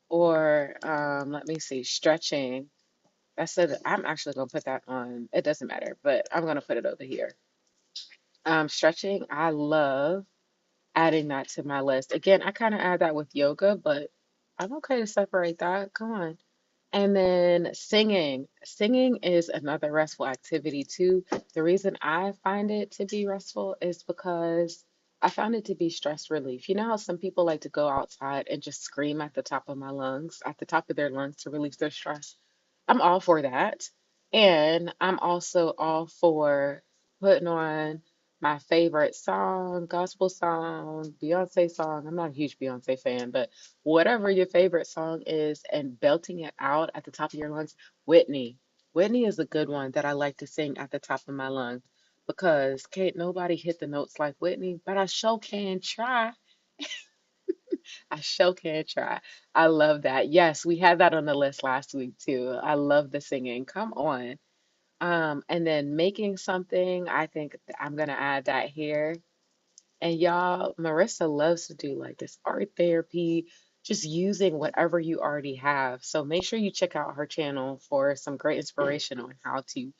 Or let me see, stretching. I said I'm actually gonna put that on. It doesn't matter, but I'm gonna put it over here. Stretching, I love adding that to my list. Again, I kind of add that with yoga, but I'm okay to separate that. Come on. And then singing. Singing is another restful activity too. The reason I find it to be restful is because I found it to be stress relief. You know how some people like to go outside and just scream at the top of my lungs, at the top of their lungs to release their stress? I'm all for that. And I'm also all for putting on my favorite song, gospel song, Beyonce song. I'm not a huge Beyonce fan, but whatever your favorite song is and belting it out at the top of your lungs. Whitney. Whitney is a good one that I like to sing at the top of my lungs because can't nobody hit the notes like Whitney, but I sure can try. I sure can try. I love that. Yes, we had that on the list last week too. I love the singing. Come on. And then making something, I think I'm gonna add that here. And y'all, Marissa loves to do like this art therapy, just using whatever you already have. So make sure you check out her channel for some great inspiration on how to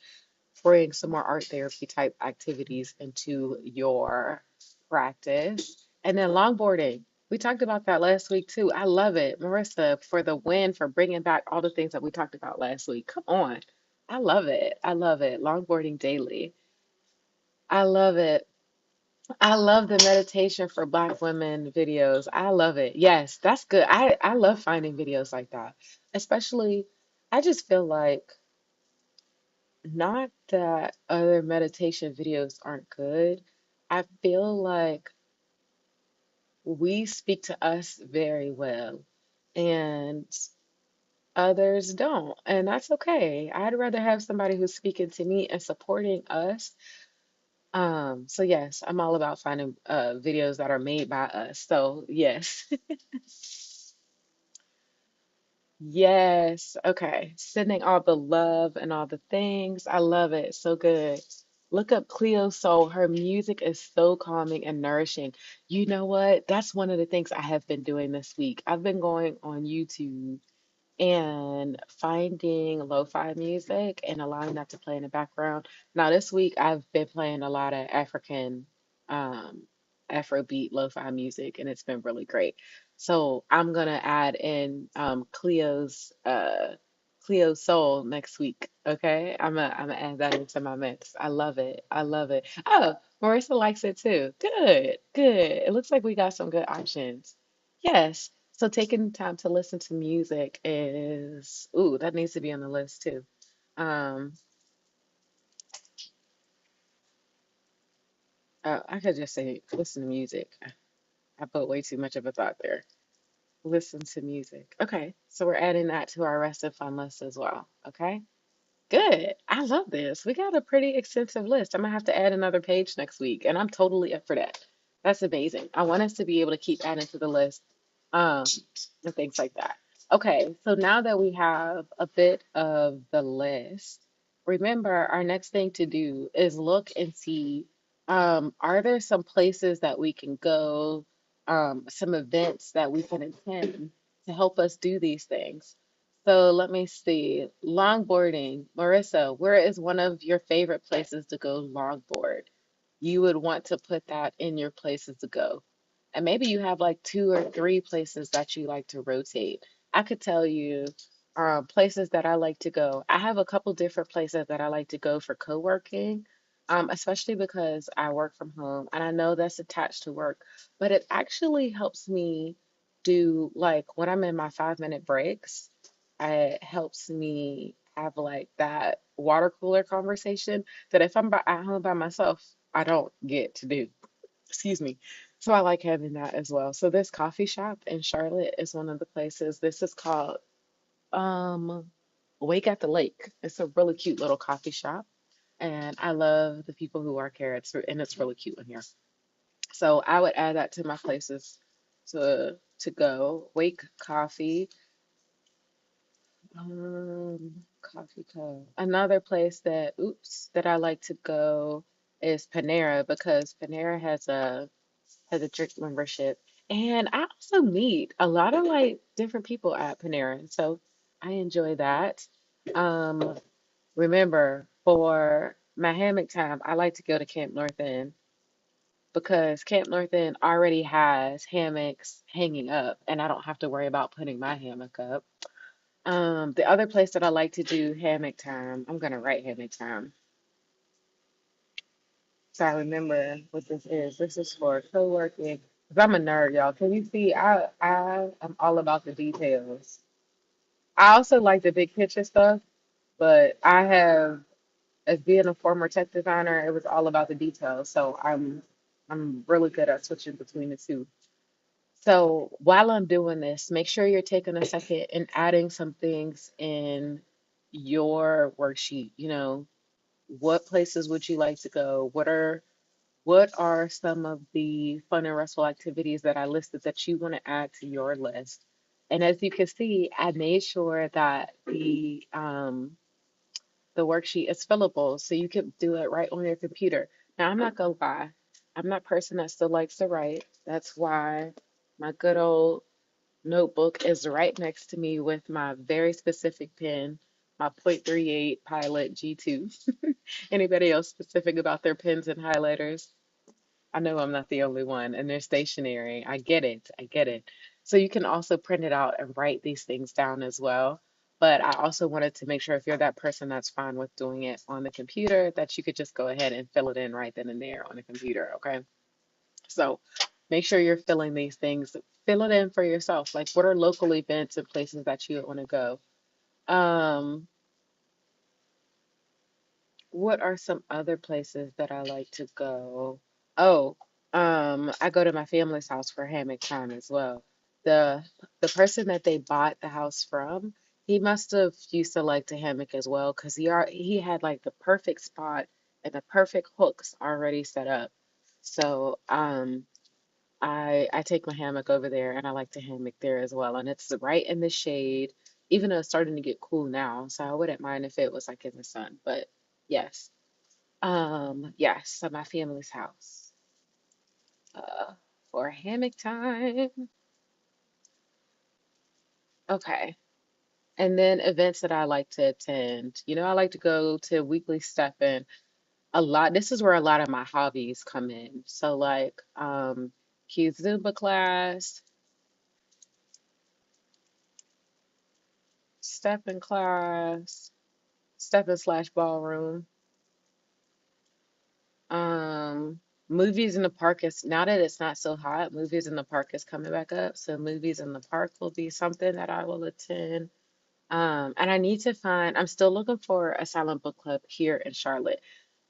bring some more art therapy type activities into your practice. And then longboarding. We talked about that last week too. I love it. Marissa, for the win, for bringing back all the things that we talked about last week. Come on. I love it. I love it. Longboarding daily. I love it. I love the meditation for Black women videos. I love it. Yes, that's good. I love finding videos like that. Especially, I just feel like not that other meditation videos aren't good. I feel like we speak to us very well and others don't. And that's okay. I'd rather have somebody who's speaking to me and supporting us. So yes, I'm all about finding videos that are made by us. So yes. Yes. Okay. Sending all the love and all the things. I love it. So good. Look up Cleo Soul. Her music is so calming and nourishing. You know what? That's one of the things I have been doing this week. I've been going on YouTube and finding lo-fi music and allowing that to play in the background. Now, this week I've been playing a lot of African um Afrobeat lo-fi music and it's been really great. So I'm gonna add in Cleo Soul next week. Okay. I'm gonna add that into my mix. I love it. I love it. Oh, Marissa likes it too. Good, good. It looks like we got some good options. Yes. So taking time to listen to music is, ooh, that needs to be on the list too. Um, I could just say listen to music. I put way too much of a thought there. Listen to music. Okay, so we're adding that to our rest of fun list as well. Okay. Good. I love this. We got a pretty extensive list. I'm gonna have to add another page next week, and I'm totally up for that. That's amazing. I want us to be able to keep adding to the list, um, and things like that. Okay, so now that we have a bit of the list, remember our next thing to do is look and see, are there some places that we can go, some events that we can attend to help us do these things. So let me see. Longboarding. Marissa, where is one of your favorite places to go longboard? You would want to put that in your places to go. And maybe you have like two or three places that you like to rotate. I could tell you places that I like to go. I have a couple different places that I like to go for co-working, especially because I work from home and I know that's attached to work, but it actually helps me do like when I'm in my 5 minute breaks, it helps me have like that water cooler conversation that if I'm at home by myself, I don't get to do. Excuse me. So I like having that as well. So this coffee shop in Charlotte is one of the places. This is called um Wake at the Lake. It's a really cute little coffee shop, and I love the people who work here. And it's really cute in here. So I would add that to my places to go. Wake Coffee. Coffee Co. Another place that, oops, that I like to go is Panera because Panera has a drink membership, and I also meet a lot of like different people at Panera, so I enjoy that. Um, remember for my hammock time, I like to go to Camp North End because Camp North End already has hammocks hanging up, and I don't have to worry about putting my hammock up. The other place that I like to do hammock time, I'm gonna write hammock time. So I remember what this is. This is for co-working. 'Cause I'm a nerd, y'all. Can you see? I am all about the details. I also like the big picture stuff, but I have, as being a former tech designer, it was all about the details. So I'm really good at switching between the two. So while I'm doing this, make sure you're taking a second and adding some things in your worksheet. What places would you like to go? What are some of the fun and restful activities that I listed that you want to add to your list? And as you can see, I made sure that the worksheet is fillable so you can do it right on your computer. Now, I'm not gonna lie, I'm that person that still likes to write. That's why my good old notebook is right next to me with my very specific pen, my .38 Pilot G2. Anybody else specific about their pens and highlighters? I know I'm not the only one, and they're stationary. I get it. I get it. So you can also print it out and write these things down as well. But I also wanted to make sure if you're that person that's fine with doing it on the computer, that you could just go ahead and fill it in right then and there on the computer. Okay. So make sure you're filling these things, fill it in for yourself. Like, what are local events and places that you want to go? Um, What are some other places that I like to go? Oh, I go to my family's house for hammock time as well. The the person that they bought the house from, he must have used to like to hammock as well because he had like the perfect spot and the perfect hooks already set up. So I take my hammock over there and I like to hammock there as well. And it's right in the shade, even though it's starting to get cool now. So I wouldn't mind if it was like in the sun. But yes. Yes, so my family's house. Uh, for hammock time. Okay. And then events that I like to attend. I like to go to weekly step-in a lot. This is where a lot of my hobbies come in. So like key Zumba class, step-in class, step-in slash ballroom. Movies in the park is now that it's not so hot, movies in the park is coming back up. So movies in the park will be something that I will attend. And I need to find, I'm still looking for a silent book club here in Charlotte.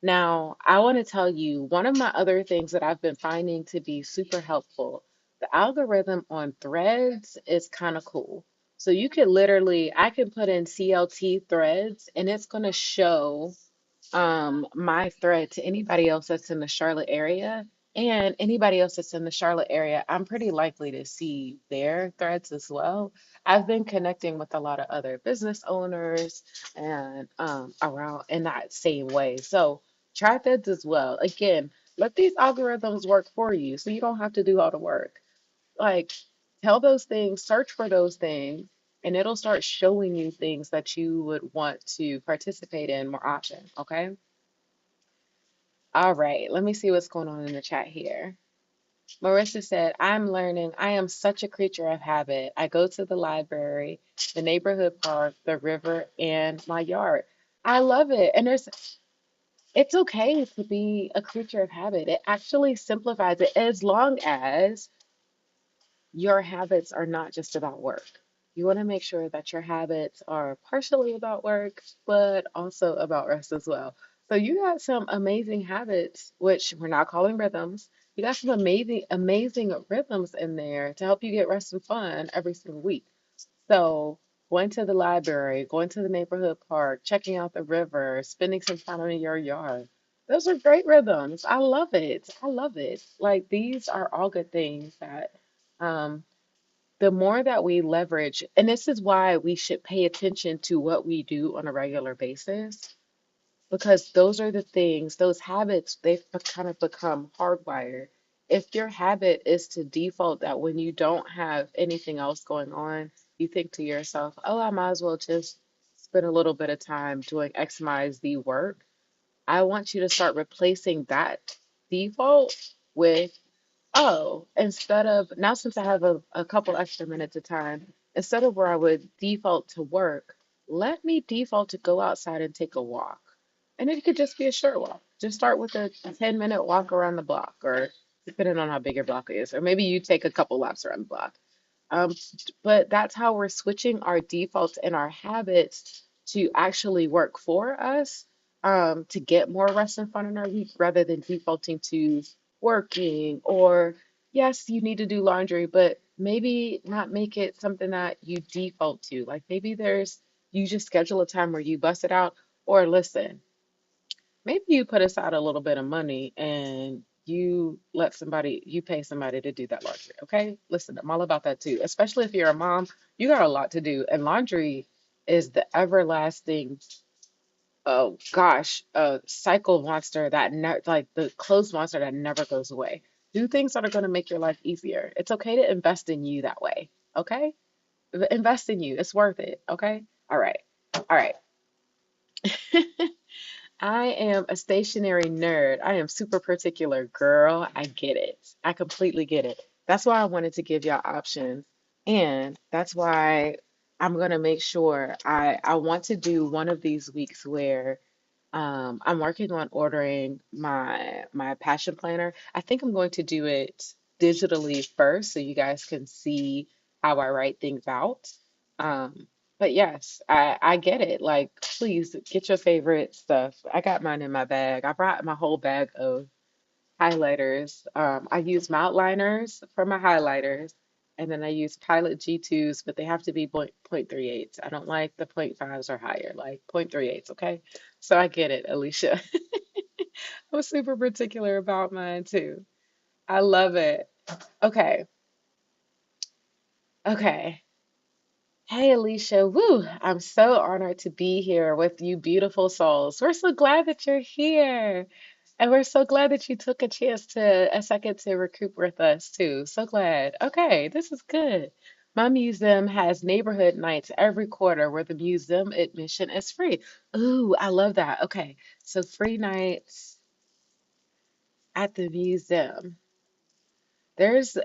Now, I want to tell you one of my other things that I've been finding to be super helpful. The algorithm on Threads is kind of cool. So you could literally, I can put in CLT Threads and it's going to show my thread to anybody else that's in the Charlotte area and anybody else that's in the Charlotte area. I'm pretty likely to see their threads as well. I've been connecting with a lot of other business owners and around in that same way. So try threads as well. Again, let these algorithms work for you so you don't have to do all the work. Like, tell those things, search for those things, and it'll start showing you things that you would want to participate in more often. Okay. All right, let me see what's going on in the chat here. Marissa said, I'm learning. I am such a creature of habit. I go to the library, the neighborhood park, the river, and my yard. I love it. And it's okay to be a creature of habit. It actually simplifies it as long as your habits are not just about work. You want to make sure that your habits are partially about work, but also about rest as well. So you got some amazing habits, which we're not calling rhythms. You got some amazing rhythms in there to help you get rest and fun every single week. So going to the library, going to the neighborhood park, checking out the river, spending some time in your yard. Those are great rhythms. I love it. I love it. Like these are all good things that um, the more that we leverage, and this is why we should pay attention to what we do on a regular basis, because those are the things, those habits, they've kind of become hardwired. If your habit is to default that when you don't have anything else going on, you think to yourself, oh, I might as well just spend a little bit of time doing X, Y, Z work. I want you to start replacing that default with, oh, instead of now, since I have a couple extra minutes of time, instead of where I would default to work, let me default to go outside and take a walk. And it could just be a short walk. Just start with a 10-minute walk around the block, or depending on how big your block is, or maybe you take a couple laps around the block. Um, but that's how we're switching our defaults and our habits to actually work for us, to get more rest and fun in our week rather than defaulting to working or yes, you need to do laundry, but maybe not make it something that you default to. Like maybe there's you just schedule a time where you bust it out, or listen, maybe you put aside a little bit of money and you pay somebody to do that laundry. Okay? Listen, I'm all about that too. Especially if you're a mom, you got a lot to do. And laundry is the everlasting, oh gosh, cycle monster that like the clothes monster that never goes away. Do things that are going to make your life easier. It's okay to invest in you that way. Okay? Invest in you. It's worth it. Okay? All right. All right. I am a stationary nerd. I am super particular, girl. I get it. I completely get it. That's why I wanted to give y'all options. And that's why I'm gonna make sure I want to do one of these weeks where I'm working on ordering my passion planner. I think I'm going to do it digitally first so you guys can see how I write things out. But yes, I get it. Like, please get your favorite stuff. I got mine in my bag. I brought my whole bag of highlighters. I use Mountliners for my highlighters, and then I use Pilot G2s, but they have to be point 0.38. I don't like the point 0.5s or higher, like point 0.38s, okay? So I get it, Alicia. I'm super particular about mine too. I love it. Okay, okay. Hey, Alicia. Woo! I'm so honored to be here with you, beautiful souls. We're so glad that you're here. And we're so glad that you took a second to recoup with us too. So glad. Okay, this is good. My museum has neighborhood nights every quarter where the museum admission is free. Ooh, I love that. Okay, so free nights at the museum. There's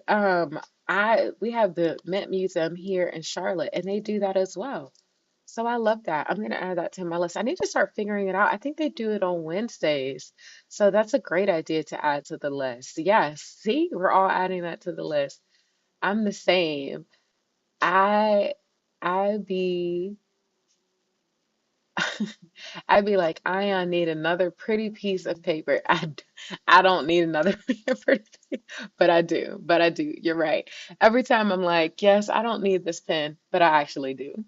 I we have the Met Museum here in Charlotte and they do that as well. So I love that. I'm gonna add that to my list. I need to start figuring it out. I think they do it on Wednesdays. So that's a great idea to add to the list. Yes, see, we're all adding that to the list. I'm the same. I I be I'd be like, I need another pretty piece of paper. I don't need another pretty piece, but I do. But I do. You're right. Every time I'm like, yes, I don't need this pen, but I actually do.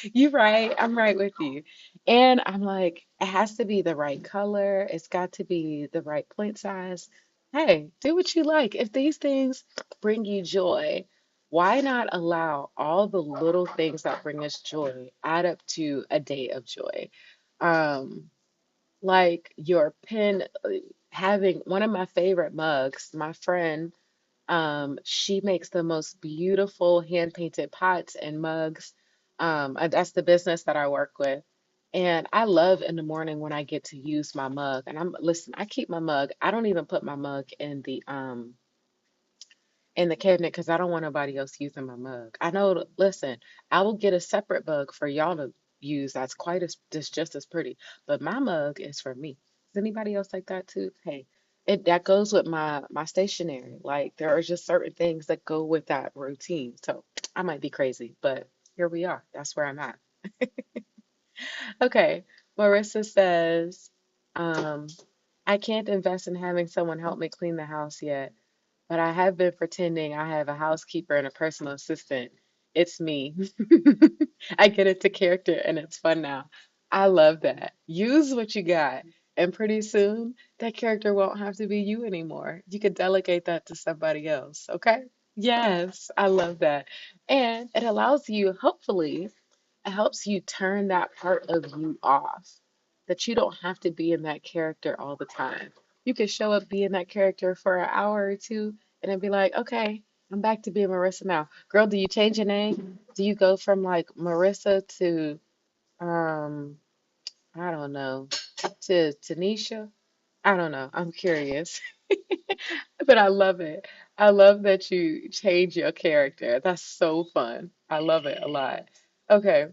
You're right. I'm right with you. And I'm like, it has to be the right color. It's got to be the right point size. Hey, do what you like. If these things bring you joy, why not allow all the little things that bring us joy add up to a day of joy? Um, like your pen, having one of my favorite mugs, my friend, she makes the most beautiful hand painted pots and mugs. That's the business that I work with. And I love in the morning when I get to use my mug. And listen, I keep my mug. I don't even put my mug in the cabinet because I don't want nobody else using my mug. I know, listen, I will get a separate mug for y'all to use that's that's just as pretty, but my mug is for me. Is anybody else like that too? Hey, that goes with my stationery. Like there are just certain things that go with that routine. So I might be crazy, but here we are. That's where I'm at. Okay, Marissa says, um, I can't invest in having someone help me clean the house yet. But I have been pretending I have a housekeeper and a personal assistant. It's me. I get into character and it's fun now. I love that. Use what you got. And pretty soon, that character won't have to be you anymore. You could delegate that to somebody else, okay? Yes, I love that. And it allows you, hopefully, it helps you turn that part of you off, that you don't have to be in that character all the time. You can show up, be in that character for an hour or two, and then be like, okay, I'm back to being Marissa now. Girl, do you change your name? Do you go from like Marissa to, um, I don't know, to Tanisha? I don't know. I'm curious. But I love it. I love that you change your character. That's so fun. I love it a lot. Okay.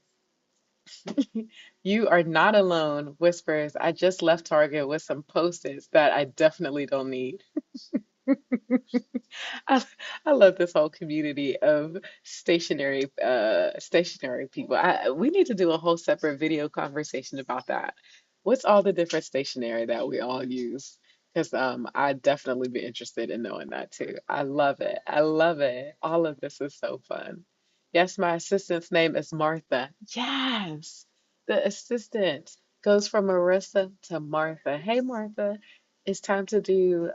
You are not alone, Whispers. I just left Target with some post-its that I definitely don't need. I, I love this whole community of stationary people. We need to do a whole separate video conversation about that. What's all the different stationery that we all use? Because I'd definitely be interested in knowing that too. I love it. I love it. All of this is so fun. Yes, my assistant's name is Martha. Yes, the assistant goes from Marissa to Martha. Hey, Martha, it's time to do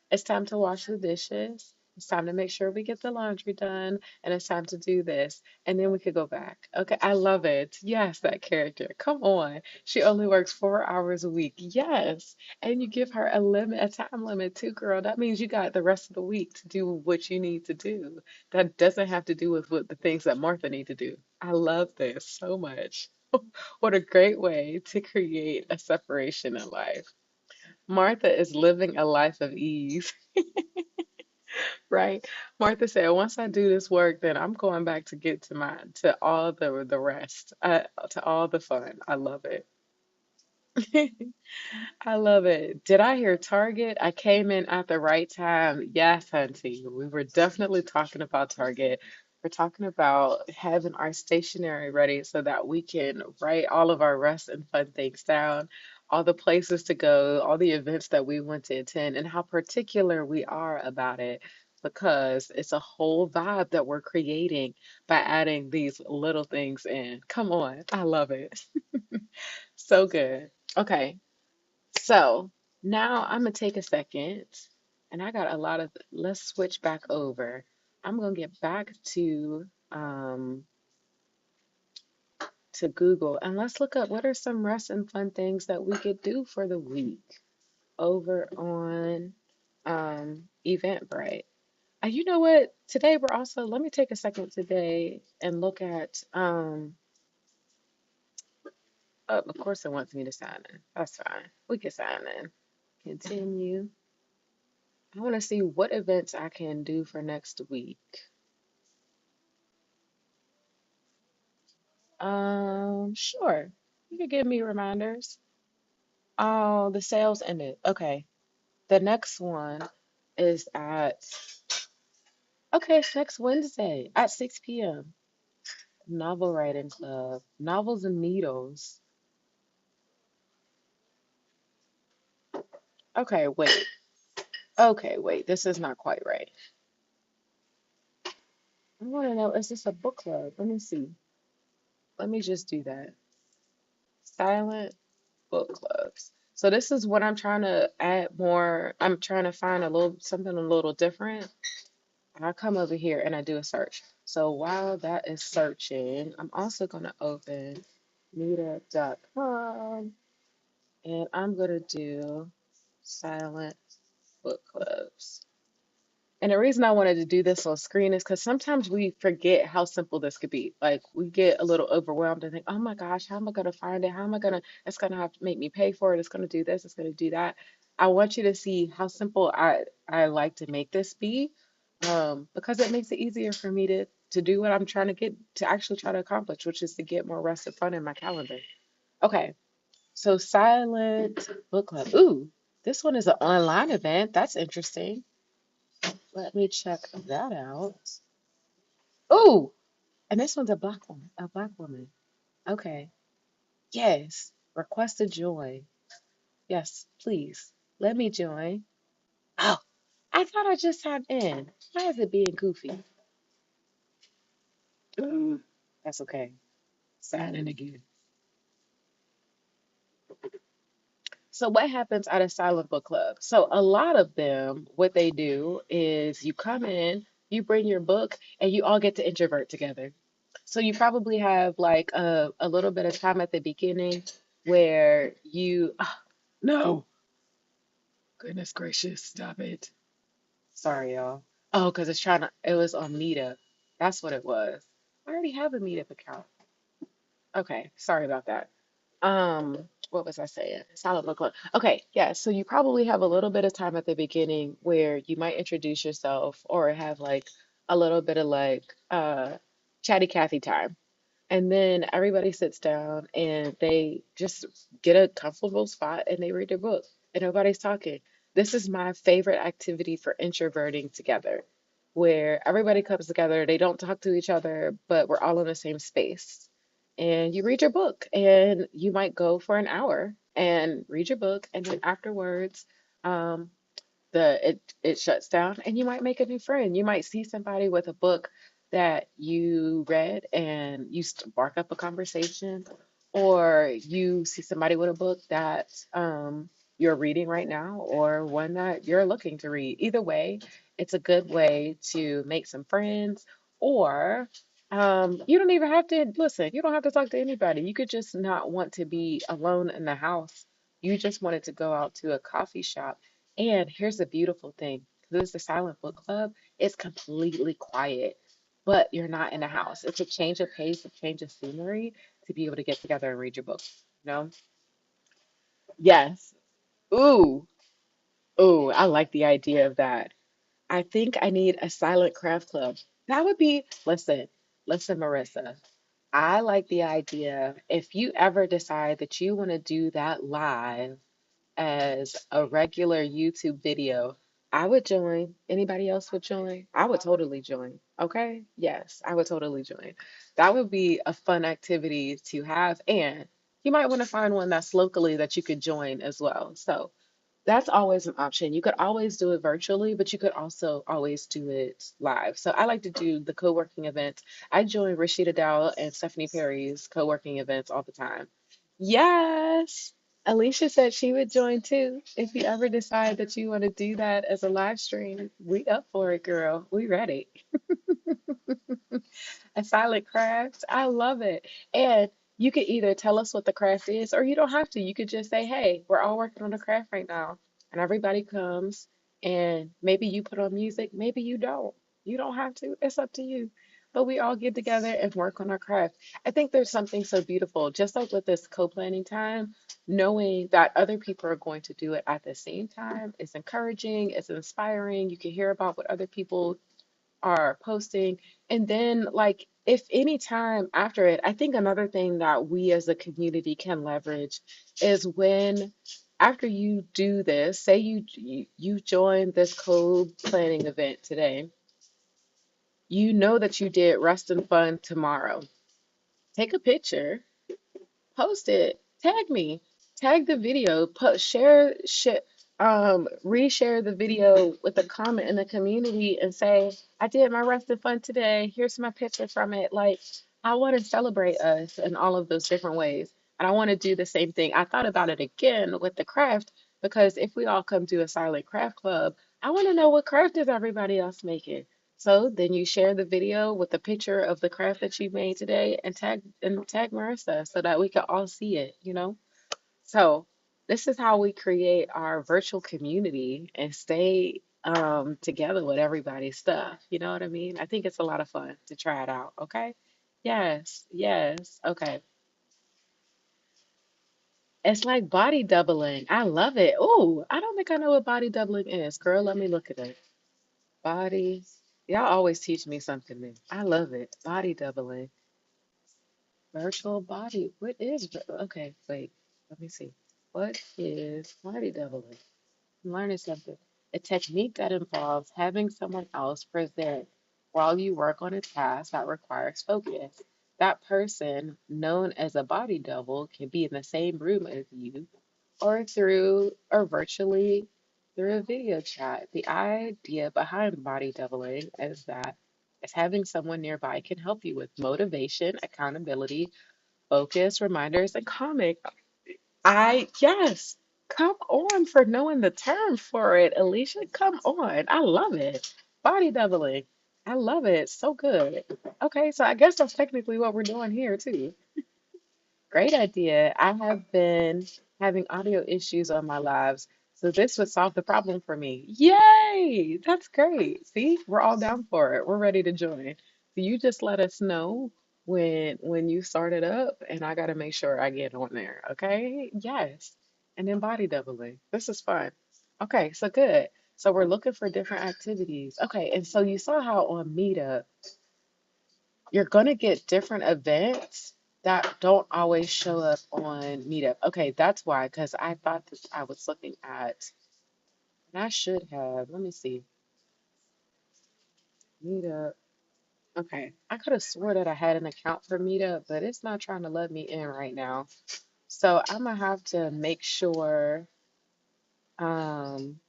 it's time to wash the dishes. It's time to make sure we get the laundry done. And it's time to do this. And then we could go back. Okay, I love it. Yes, that character. Come on. She only works 4 hours a week. Yes. And you give her a time limit too, girl. That means you got the rest of the week to do what you need to do. That doesn't have to do with what the things that Martha need to do. I love this so much. What a great way to create a separation in life. Martha is living a life of ease. Right. Martha said, once I do this work, then I'm going back to get to all the rest, to all the fun. I love it. I love it. Did I hear Target? I came in at the right time. Yes, Hunty. We were definitely talking about Target. We're talking about having our stationery ready so that we can write all of our rest and fun things down, all the places to go, all the events that we want to attend, and how particular we are about it because it's a whole vibe that we're creating by adding these little things in. Come on. I love it. So good. Okay. So now I'm gonna take a second, and I got a lot of. Let's switch back over. I'm gonna get back to Google and let's look up what are some rest and fun things that we could do for the week over on Eventbrite. You know what? Today we're also. Let me take a second today and look at. Oh, of course, it wants me to sign in. That's fine. We can sign in. Continue. I want to see what events I can do for next week. Sure. You could give me reminders. Oh, the sales ended. Okay. The next one is okay, it's next Wednesday at 6 p.m. Novel Writing Club. Novels and Needles. Okay, wait. Okay, wait. This is not quite right. I want to know, is this a book club? Let me see. Let me just do that. Silent book clubs. So this is what I'm trying to add more. I'm trying to find a little something a little different. And I come over here and I do a search. So while that is searching, I'm also going to open meetup.com and I'm going to do silent book clubs. And the reason I wanted to do this on screen is because sometimes we forget how simple this could be. Like we get a little overwhelmed and think, oh my gosh, how am I going to find it? How am I going to, it's going to have to make me pay for it. It's going to do this. It's going to do that. I want you to see how simple I like to make this be, because it makes it easier for me to do what I'm trying to get to actually try to accomplish, which is to get more rest and fun in my calendar. Okay, so silent book club. Ooh, this one is an online event. That's interesting. Let me check that out. Ooh, and this one's a black woman. A black woman. Okay. Yes. Request to join. Yes, please. Let me join. Oh, I thought I just signed in. Why is it being goofy? Mm, that's okay. Sign in again. So what happens at a silent book club? So a lot of them, what they do is you come in, you bring your book, and you all get to introvert together. So you probably have like a little bit of time at the beginning where you, no, goodness gracious, stop it. Sorry, y'all. Oh, because it was on Meetup. That's what it was. I already have a Meetup account. Okay, sorry about that. What was I saying? Silent book club. Okay, yeah, so you probably have a little bit of time at the beginning where you might introduce yourself or have like a little bit of like chatty Cathy time. And then everybody sits down and they just get a comfortable spot and they read their book and nobody's talking. This is my favorite activity for introverting together, where everybody comes together, they don't talk to each other, but we're all in the same space. And you read your book and you might go for an hour and read your book, and then afterwards, um, it shuts down and you might make a new friend. You might see somebody with a book that you read and you spark up a conversation, or you see somebody with a book that you're reading right now or one that you're looking to read. Either way, it's a good way to make some friends, or you don't even have to listen, you don't have to talk to anybody. You could just not want to be alone in the house. You just wanted to go out to a coffee shop, and here's the beautiful thing. This is the silent book club. It's completely quiet, but you're not in the house. It's a change of pace, a change of scenery to be able to get together and read your book. You know? Yes. Ooh. Ooh, I like the idea of that. I think I need a silent craft club. That would be, listen, Marissa. I like the idea. If you ever decide that you want to do that live as a regular YouTube video, I would join. Anybody else would join? I would totally join. Okay? Yes, I would totally join. That would be a fun activity to have. And you might want to find one that's locally that you could join as well. So that's always an option. You could always do it virtually, but you could also always do it live. So I like to do the co-working events. I join Rashida Dowell and Stephanie Perry's co-working events all the time. Yes. Alicia said she would join too. If you ever decide that you want to do that as a live stream, we up for it, girl. We ready. A silent craft. I love it. And you could either tell us what the craft is, or you don't have to. You could just say, hey, we're all working on a craft right now. And everybody comes, and maybe you put on music, maybe you don't. You don't have to. It's up to you. But we all get together and work on our craft. I think there's something so beautiful, just like with this co-planning time, knowing that other people are going to do it at the same time is encouraging, it's inspiring. You can hear about what other people are posting. And then, like, if any time after it, I think another thing that we as a community can leverage is when after you do this, say you join this code planning event today, you know that you did rest and fun tomorrow. Take a picture, post it, tag me, tag the video, reshare the video with a comment in the community and say, I did my rest and fun today. Here's my picture from it. Like, I want to celebrate us in all of those different ways. And I want to do the same thing. I thought about it again with the craft because if we all come to a silent craft club, I want to know what craft is everybody else making. So then you share the video with the picture of the craft that you made today and tag Marissa so that we can all see it, you know? So this is how we create our virtual community and stay together with everybody's stuff. You know what I mean? I think it's a lot of fun to try it out, okay? Yes, yes. Okay. It's like body doubling. I love it. Oh, I don't think I know what body doubling is. Girl, let me look at it. Body. Y'all always teach me something new. I love it. Body doubling. Virtual body. What is, okay, wait. Let me see. What is body doubling? I'm learning something. A technique that involves having someone else present while you work on a task that requires focus. That person, known as a body double, can be in the same room as you or virtually through a video chat. The idea behind body doubling is having someone nearby can help you with motivation, accountability, focus, reminders, and calming. Yes, come on for knowing the term for it, Alicia. Come on. I love it. Body doubling. I love it. So good. Okay, so I guess that's technically what we're doing here too. Great idea. I have been having audio issues on my lives, so this would solve the problem for me. Yay! That's great. See, we're all down for it. We're ready to join. So you just let us know when you start it up, and I gotta make sure I get on there. Okay? Yes. And then body doubling. This is fun. Okay, so good. So we're looking for different activities. Okay, and so you saw how on Meetup you're going to get different events that don't always show up on Meetup. Okay, that's why, because I thought that I was looking at, and I should have, let me see, Meetup. Okay, I could have swore that I had an account for Meetup, but it's not trying to let me in right now. So I'm gonna have to make sure, um,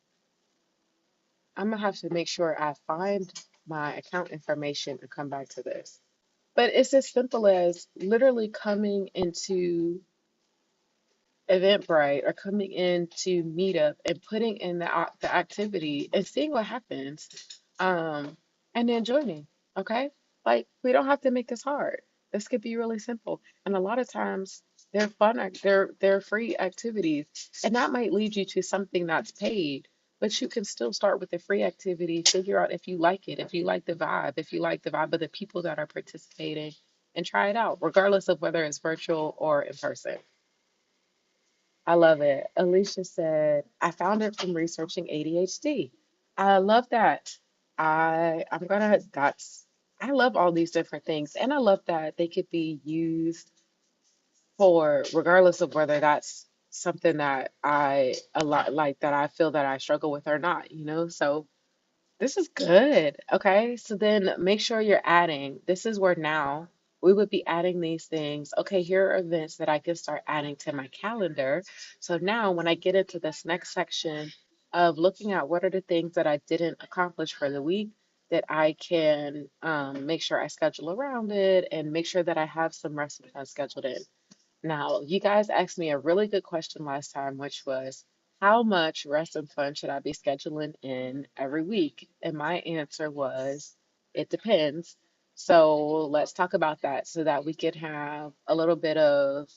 I'm gonna have to make sure I find my account information and come back to this. But it's as simple as literally coming into Eventbrite or coming in to Meetup and putting in the activity and seeing what happens, um, and then joining. Okay, like we don't have to make this hard. This could be really simple, and a lot of times they're fun. They're free activities, and that might lead you to something that's paid. But you can still start with the free activity. Figure out if you like it, if you like the vibe of the people that are participating, and try it out, regardless of whether it's virtual or in person. I love it. Alicia said, I found it from researching ADHD. I love that. I'm gonna that's I love all these different things. And I love that they could be used for regardless of whether that's something that I a lot like that I feel that I struggle with or not, you know? So this is good. Okay. So then make sure you're adding. This is where now we would be adding these things. Okay, here are events that I can start adding to my calendar. So now when I get into this next section of looking at what are the things that I didn't accomplish for the week, that I can make sure I schedule around it and make sure that I have some rest and fun scheduled in. Now, you guys asked me a really good question last time, which was how much rest and fun should I be scheduling in every week? And my answer was it depends. So let's talk about that so that we can have a little bit of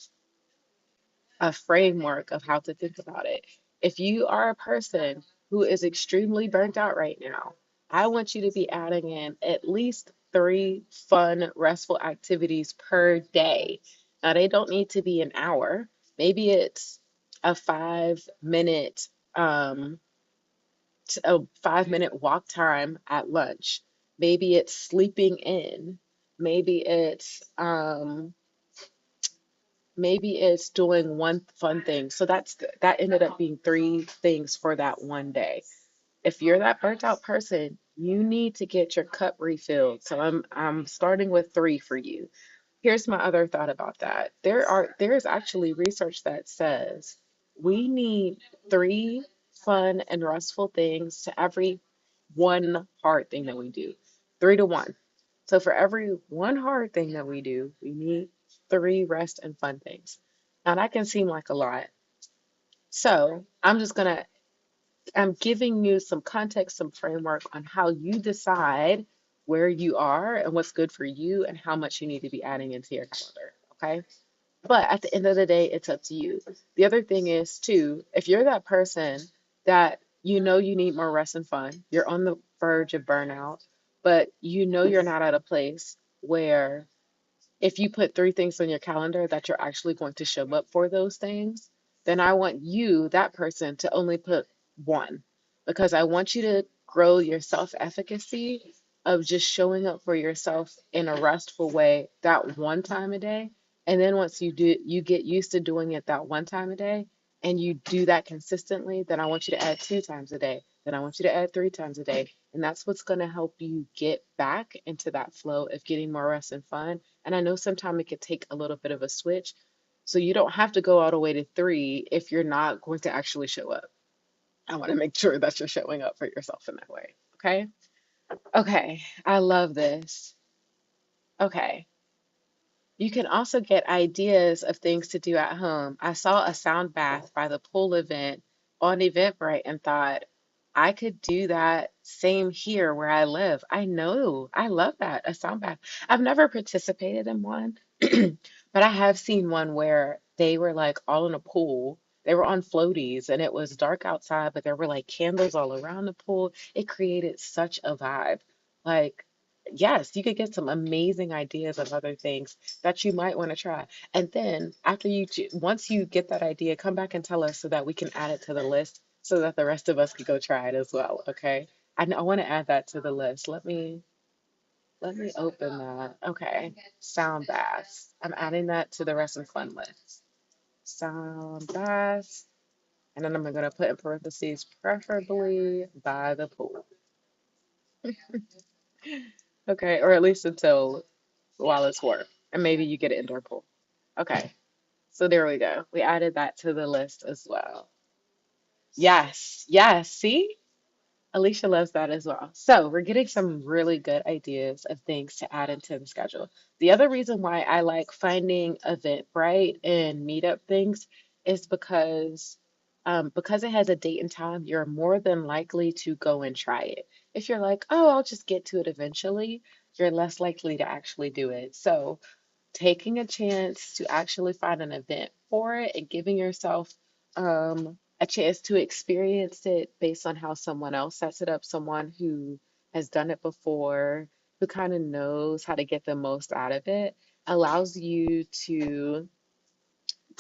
a framework of how to think about it. If you are a person who is extremely burnt out right now, I want you to be adding in at least three fun, restful activities per day. Now, they don't need to be an hour. Maybe it's a 5 minute, a 5 minute walk time at lunch. Maybe it's sleeping in. Maybe it's doing one fun thing. So that ended up being three things for that one day. If you're that burnt out person, you need to get your cup refilled. So I'm starting with three for you. Here's my other thought about that. There's actually research that says we need three fun and restful things to every one hard thing that we do. 3 to 1. So for every one hard thing that we do, we need three rest and fun things. Now that can seem like a lot. So I'm giving you some context, some framework on how you decide where you are and what's good for you and how much you need to be adding into your calendar. Okay. But at the end of the day, it's up to you. The other thing is, too, if you're that person that you know you need more rest and fun, you're on the verge of burnout, but you know you're not at a place where if you put three things on your calendar that you're actually going to show up for those things, then I want you, that person, to only put one because I want you to grow your self efficacy of just showing up for yourself in a restful way that one time a day. And then once you get used to doing it that one time a day and you do that consistently, then I want you to add 2 times a day. Then I want you to add 3 times a day. And that's what's going to help you get back into that flow of getting more rest and fun. And I know sometimes it could take a little bit of a switch. So you don't have to go all the way to three if you're not going to actually show up. I want to make sure that you're showing up for yourself in that way. Okay. Okay. I love this. Okay. You can also get ideas of things to do at home. I saw a sound bath by the pool event on Eventbrite and thought, I could do that same here where I live. I know. I love that. A sound bath. I've never participated in one, but I have seen one where they were like all in a pool. They were on floaties and it was dark outside, but there were like candles all around the pool. It created such a vibe. Like, yes, you could get some amazing ideas of other things that you might want to try. And then once you get that idea, come back and tell us so that we can add it to the list so that the rest of us could go try it as well. Okay. I want to add that to the list. Let me open that. Okay. Sound baths. I'm adding that to the rest and fun list. Sound baths. And then I'm going to put in parentheses, preferably by the pool. Okay. Or at least until while it's warm. And maybe you get an indoor pool. Okay. So there we go. We added that to the list as well. Yes, yes. See? Alicia loves that as well. So we're getting some really good ideas of things to add into the schedule. The other reason why I like finding Eventbrite and meetup things is because it has a date and time, you're more than likely to go and try it. If you're like, oh, I'll just get to it eventually, you're less likely to actually do it. So taking a chance to actually find an event for it and giving yourself a chance to experience it based on how someone else sets it up, someone who has done it before, who kind of knows how to get the most out of it, allows you to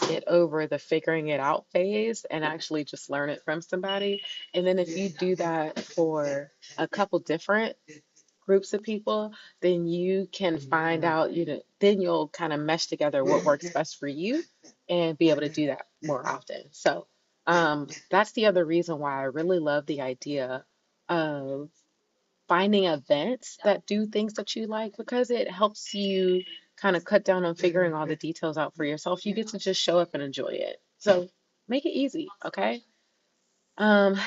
get over the figuring it out phase and actually just learn it from somebody. And then if you do that for a couple different groups of people, then you can find out, then you'll kind of mesh together what works best for you and be able to do that more often. So that's the other reason why I really love the idea of finding events that do things that you like because it helps you kind of cut down on figuring all the details out for yourself. You get to just show up and enjoy it. So make it easy, okay?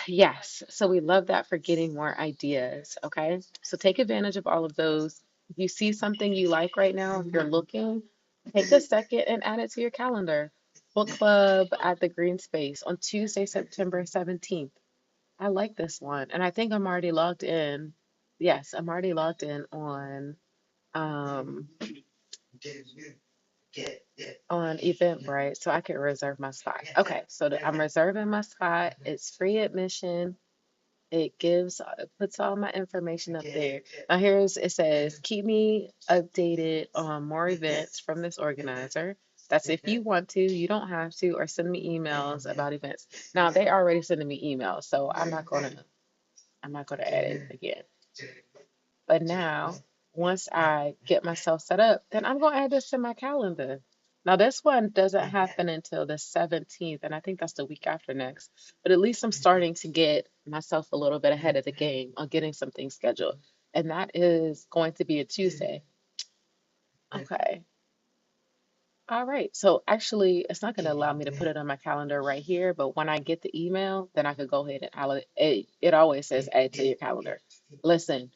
Yes, so we love that for getting more ideas, okay? So take advantage of all of those. If you see something you like right now, if you're looking, take a second and add it to your calendar. Book club at the Green Space on Tuesday, September 17th. I like this one, and I think I'm already logged in. Yes, I'm already logged in um on Eventbrite, so I can reserve my spot. Okay, so I'm reserving my spot. It's free admission. It puts all my information up there. Now it says, keep me updated on more events from this organizer. That's if you want to, you don't have to, or send me emails about events. Now they already sending me emails, so I'm not gonna add it again. But now once I get myself set up, then I'm going to add this to my calendar. Now, this one doesn't happen until the 17th, and I think that's the week after next. But at least I'm starting to get myself a little bit ahead of the game on getting something scheduled. And that is going to be a Tuesday. Okay. All right. So actually, it's not going to allow me to put it on my calendar right here, but when I get the email, then I could go ahead and it always says add to your calendar. Listen,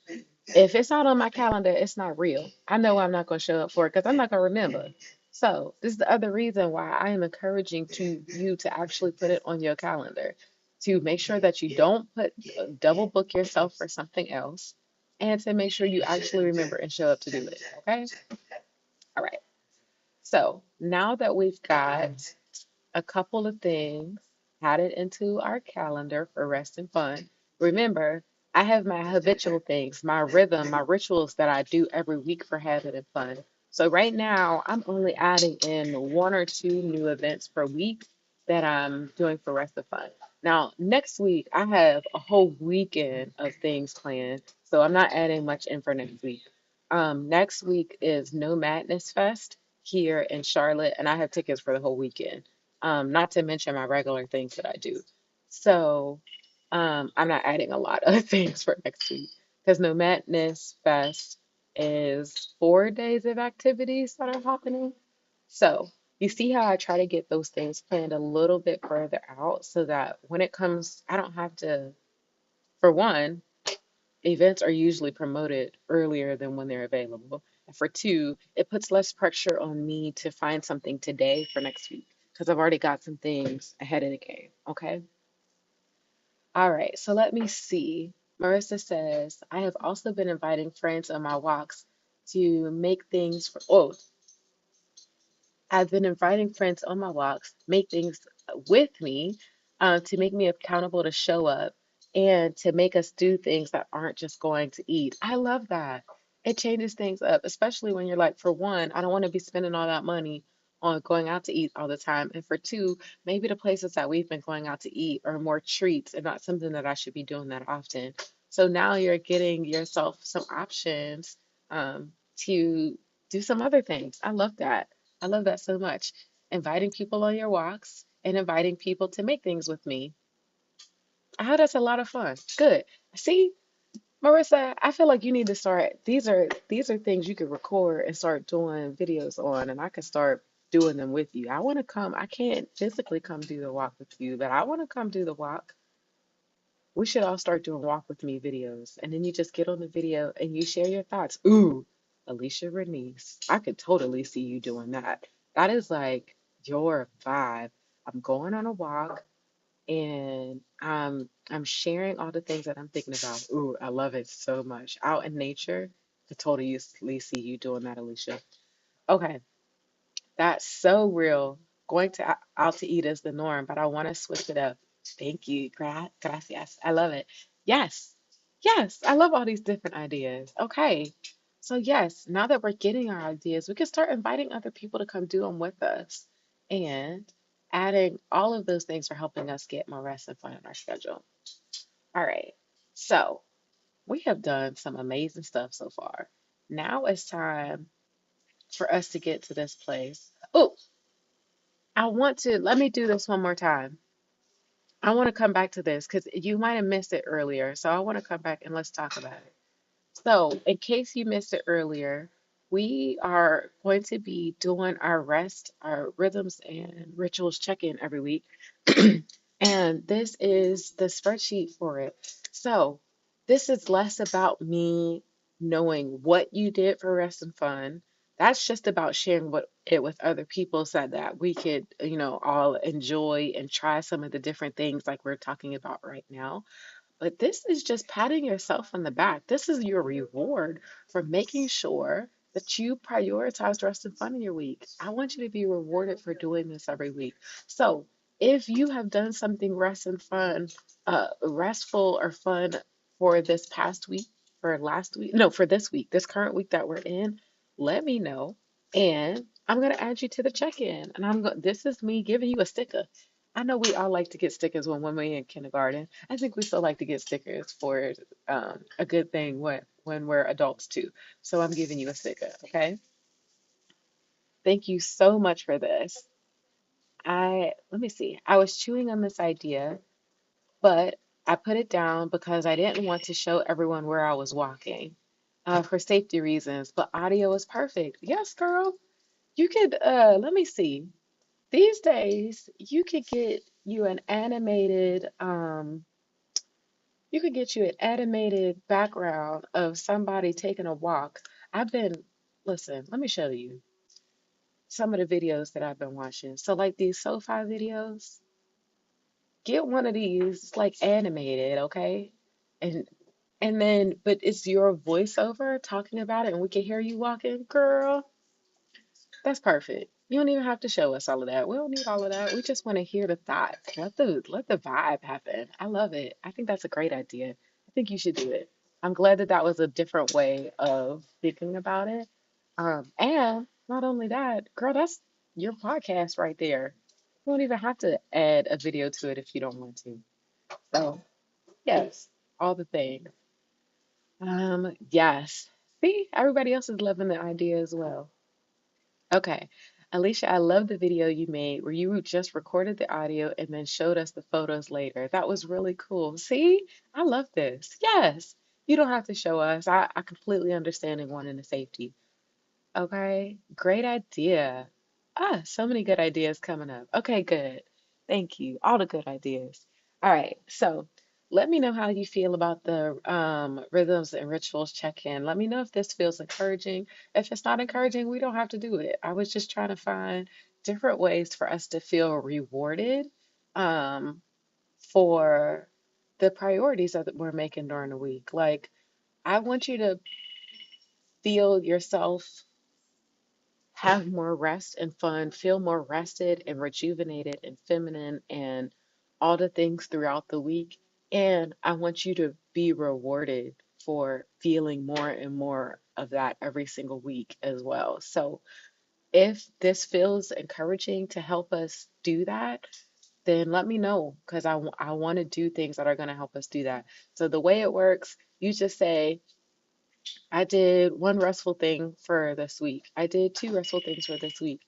if it's not on my calendar, it's not real. I know I'm not going to show up for it because I'm not going to remember. So this is the other reason why I am encouraging to you to actually put it on your calendar to make sure that you don't put double book yourself for something else and to make sure you actually remember and show up to do it. Okay. All right. So now that we've got a couple of things added into our calendar for rest and fun. Remember, I have my habitual things, my rhythm, my rituals that I do every week for habit and fun. So right now, I'm only adding in one or two new events per week that I'm doing for rest and fun. Now, next week, I have a whole weekend of things planned, so I'm not adding much in for next week. Next week is No Madness Fest here in Charlotte, and I have tickets for the whole weekend, not to mention my regular things that I do. So I'm not adding a lot of things for next week because No Madness Fest is 4 days of activities that are happening. So you see how I try to get those things planned a little bit further out so that when it comes, I don't have to, for one, events are usually promoted earlier than when they're available. And for two, it puts less pressure on me to find something today for next week because I've already got some things ahead of the game. Okay. All right. So let me see. Marissa says, I have also been inviting friends on my walks to make things for, oh, I've been inviting friends on my walks, make things with me, to make me accountable to show up and to make us do things that aren't just going to eat. I love that. It changes things up, especially when you're like, for one, I don't want to be spending all that money on going out to eat all the time. And for two, maybe the places that we've been going out to eat are more treats and not something that I should be doing that often. So now you're getting yourself some options to do some other things. I love that. I love that so much. Inviting people on your walks and inviting people to make things with me. Oh, that's a lot of fun. Good. See, Marissa, I feel like you need to start. These are things you could record and start doing videos on, and I could start doing them with you. I want to come. I can't physically come do the walk with you, but I want to come do the walk. We should all start doing walk with me videos, and then you just get on the video and you share your thoughts. Ooh, Alicia Bernice, I could totally see you doing that. That is like your vibe. I'm going on a walk and I'm sharing all the things that I'm thinking about. Ooh, I love it so much. Out in nature, I could totally see you doing that, Alicia. Okay, that's so real. Going out to eat is the norm, but I want to switch it up. Thank you. Gracias. I love it. Yes. Yes. I love all these different ideas. Okay. So, yes, now that we're getting our ideas, we can start inviting other people to come do them with us. And adding all of those things are helping us get more rest and fun in our schedule. All right. So, we have done some amazing stuff so far. Now it's time for us to get to this place. Oh, I want to let me do this one more time. I want to come back to this because you might have missed it earlier. So I want to come back and let's talk about it. So, in case you missed it earlier, we are going to be doing our rest, our rhythms and rituals check in every week. And this is the spreadsheet for it. So, this is less about me knowing what you did for rest and fun. That's just about sharing it with other people so that we could, all enjoy and try some of the different things like we're talking about right now. But this is just patting yourself on the back. This is your reward for making sure that you prioritize rest and fun in your week. I want you to be rewarded for doing this every week. So if you have done something restful or fun for this past week, for last week, no, for this week, this current week that we're in, let me know. And I'm gonna add you to the check-in. And this is me giving you a sticker. I know we all like to get stickers when we're in kindergarten. I think we still like to get stickers for a good thing when we're adults too. So I'm giving you a sticker, okay? Thank you so much for this. Let me see. I was chewing on this idea, but I put it down because I didn't want to show everyone where I was walking, for safety reasons. But audio is perfect. Yes, girl. You could, let me see. These days, you could get you an animated background of somebody taking a walk. I've been, listen, let me show you some of the videos that I've been watching. So like these SoFi videos, get one of these, it's like animated, okay? And and then, but it's your voiceover talking about it, and we can hear you walking, girl. That's perfect. You don't even have to show us all of that. We don't need all of that. We just want to hear the thought. Let the vibe happen. I love it. I think that's a great idea. I think you should do it. I'm glad that that was a different way of thinking about it. And not only that, girl, that's your podcast right there. You don't even have to add a video to it if you don't want to. So, yes, all the things. Yes. See, everybody else is loving the idea as well. Okay. Alicia, I love the video you made where you just recorded the audio and then showed us the photos later. That was really cool. See, I love this. Yes. You don't have to show us. I completely understand and wanting the safety. Okay, great idea. So many good ideas coming up. Okay, good. Thank you. All the good ideas. All right, so let me know how you feel about the rhythms and rituals check-in. Let me know if this feels encouraging. If it's not encouraging, we don't have to do it. I was just trying to find different ways for us to feel rewarded um, for the priorities that we're making during the week. Like, I want you to feel yourself have more rest and fun, feel more rested and rejuvenated and feminine and all the things throughout the week. And I want you to be rewarded for feeling more and more of that every single week as well. So if this feels encouraging to help us do that, then let me know because I want to do things that are going to help us do that. So the way it works, you just say, I did one restful thing for this week. I did two restful things for this week.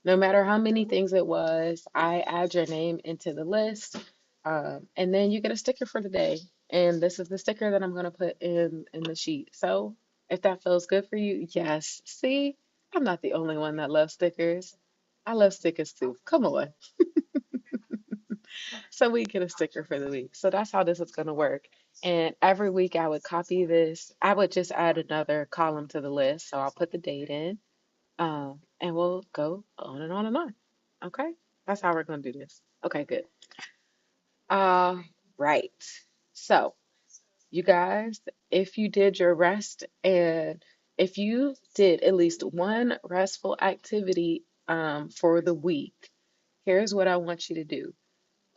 No matter how many things it was, I add your name into the list, and then you get a sticker for the day. And this is the sticker that I'm going to put in the sheet. So if that feels good for you, yes. See, I'm not the only one that loves stickers. I love stickers too. Come on. So we get a sticker for the week. So that's how this is going to work. And every week I would copy this. I would just add another column to the list. So I'll put the date in, and we'll go on and on and on. Okay? That's how we're going to do this. Okay, good. Uh, right. So, you guys, if you did your rest and if you did at least one restful activity for the week, here's what I want you to do.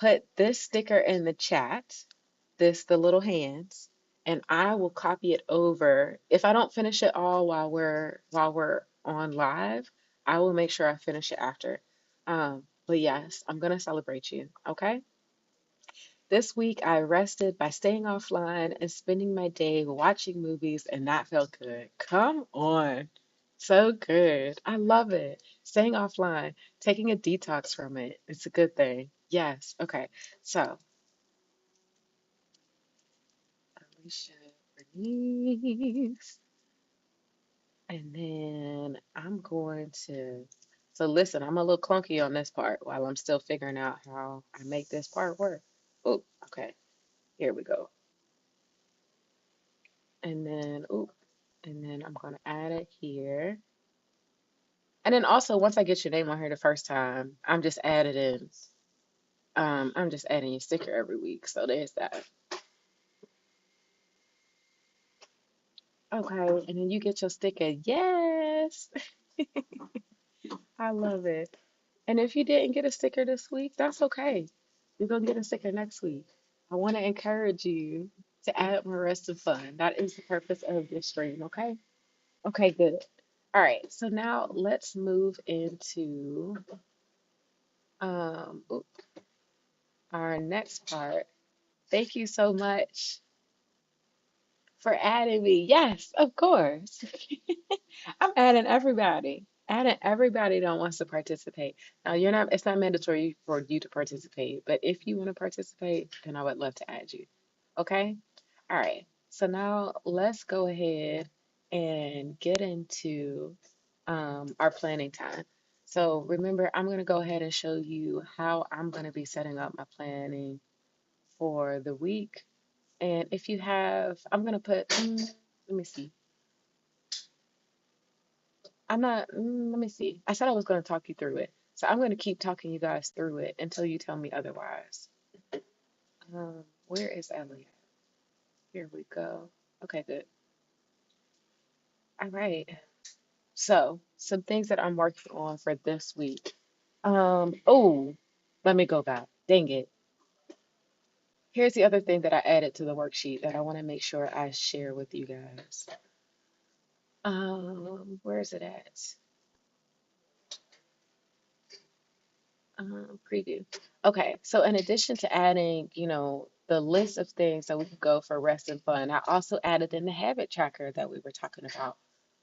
Put this sticker in the chat, the little hands, and I will copy it over. If I don't finish it all while we're on live, I will make sure I finish it after. But yes, I'm gonna celebrate you, okay? This week I rested by staying offline and spending my day watching movies, and that felt good. Come on. So good. I love it. Staying offline, taking a detox from it. It's a good thing. Yes. Okay. So, Alicia Bernice. And then I'm going to. So, listen, I'm a little clunky on this part while I'm still figuring out how I make this part work. Oh, okay. Here we go. And then I'm going to add it here. And then also, once I get your name on here the first time, I'm just adding your sticker every week. So there's that. Okay, and then you get your sticker. Yes, I love it. And if you didn't get a sticker this week, that's okay. You're gonna get a sticker next week. I want to encourage you to add more rest and fun. That is the purpose of this stream, okay? Okay, good. All right, so now let's move into our next part. Thank you so much for adding me. Yes, of course. I'm adding everybody. Adding everybody that wants to participate. Now you're not it's not mandatory for you to participate, but if you want to participate, then I would love to add you. Okay? All right. So now let's go ahead and get into our planning time. So remember, I'm going to go ahead and show you how I'm going to be setting up my planning for the week. And if you have, I'm going to put, let me see. I'm not, let me see. I said I was going to talk you through it. So I'm going to keep talking you guys through it until you tell me otherwise. Where is Ellie? Here we go. Okay, good. All right. So, some things that I'm working on for this week. Oh, let me go back. Dang it. Here's the other thing that I added to the worksheet that I want to make sure I share with you guys. Where is it at? Preview. Okay, so in addition to adding, the list of things that we could go for rest and fun, I also added in the habit tracker that we were talking about.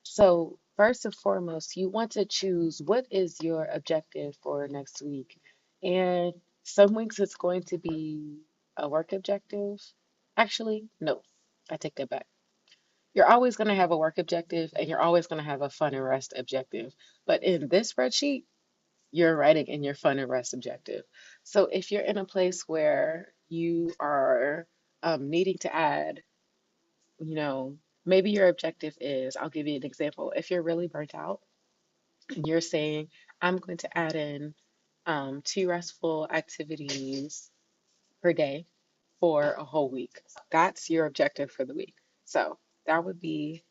So, first and foremost, you want to choose what is your objective for next week. And some weeks it's going to be a work objective. Actually, no, I take that back. You're always going to have a work objective and you're always going to have a fun and rest objective. But in this spreadsheet, you're writing in your fun and rest objective. So if you're in a place where you are needing to add, you know, maybe your objective is, I'll give you an example. If you're really burnt out and you're saying, I'm going to add in 2 restful activities per day for a whole week, that's your objective for the week. So that would be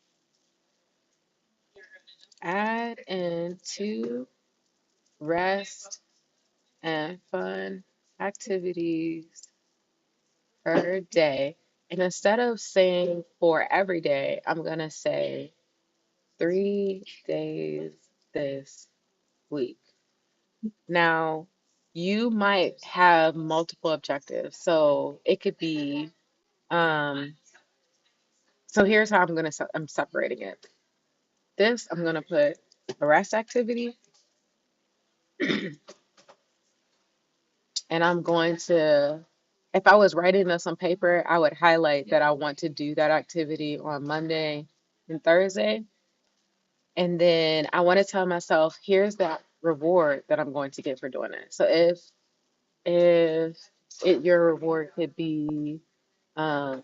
add in 2 rest and fun activities per day. And instead of saying for every day, I'm going to say 3 days this week. Now, you might have multiple objectives. So it could be, um, so here's how I'm separating it. This, I'm going to put a rest activity, and I'm going to, if I was writing this on paper, I would highlight that I want to do that activity on Monday and Thursday. And then I want to tell myself, here's that reward that I'm going to get for doing it. So if your reward could be um,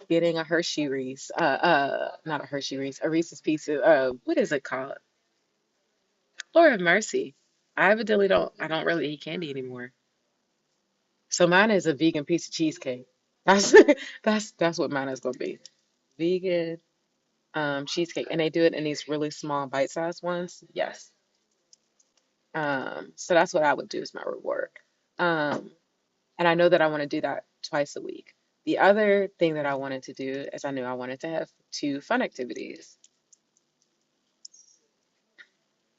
getting a Hershey Reese, not a Hershey Reese, a Reese's Pieces, what is it called? Lord have mercy. I don't really eat candy anymore. So mine is a vegan piece of cheesecake. That's that's what mine is gonna be. Vegan cheesecake, and they do it in these really small bite-sized ones. Yes. So that's what I would do as my reward. Um, and I know that I want to do that twice a week. The other thing that I wanted to do is I knew I wanted to have 2 fun activities.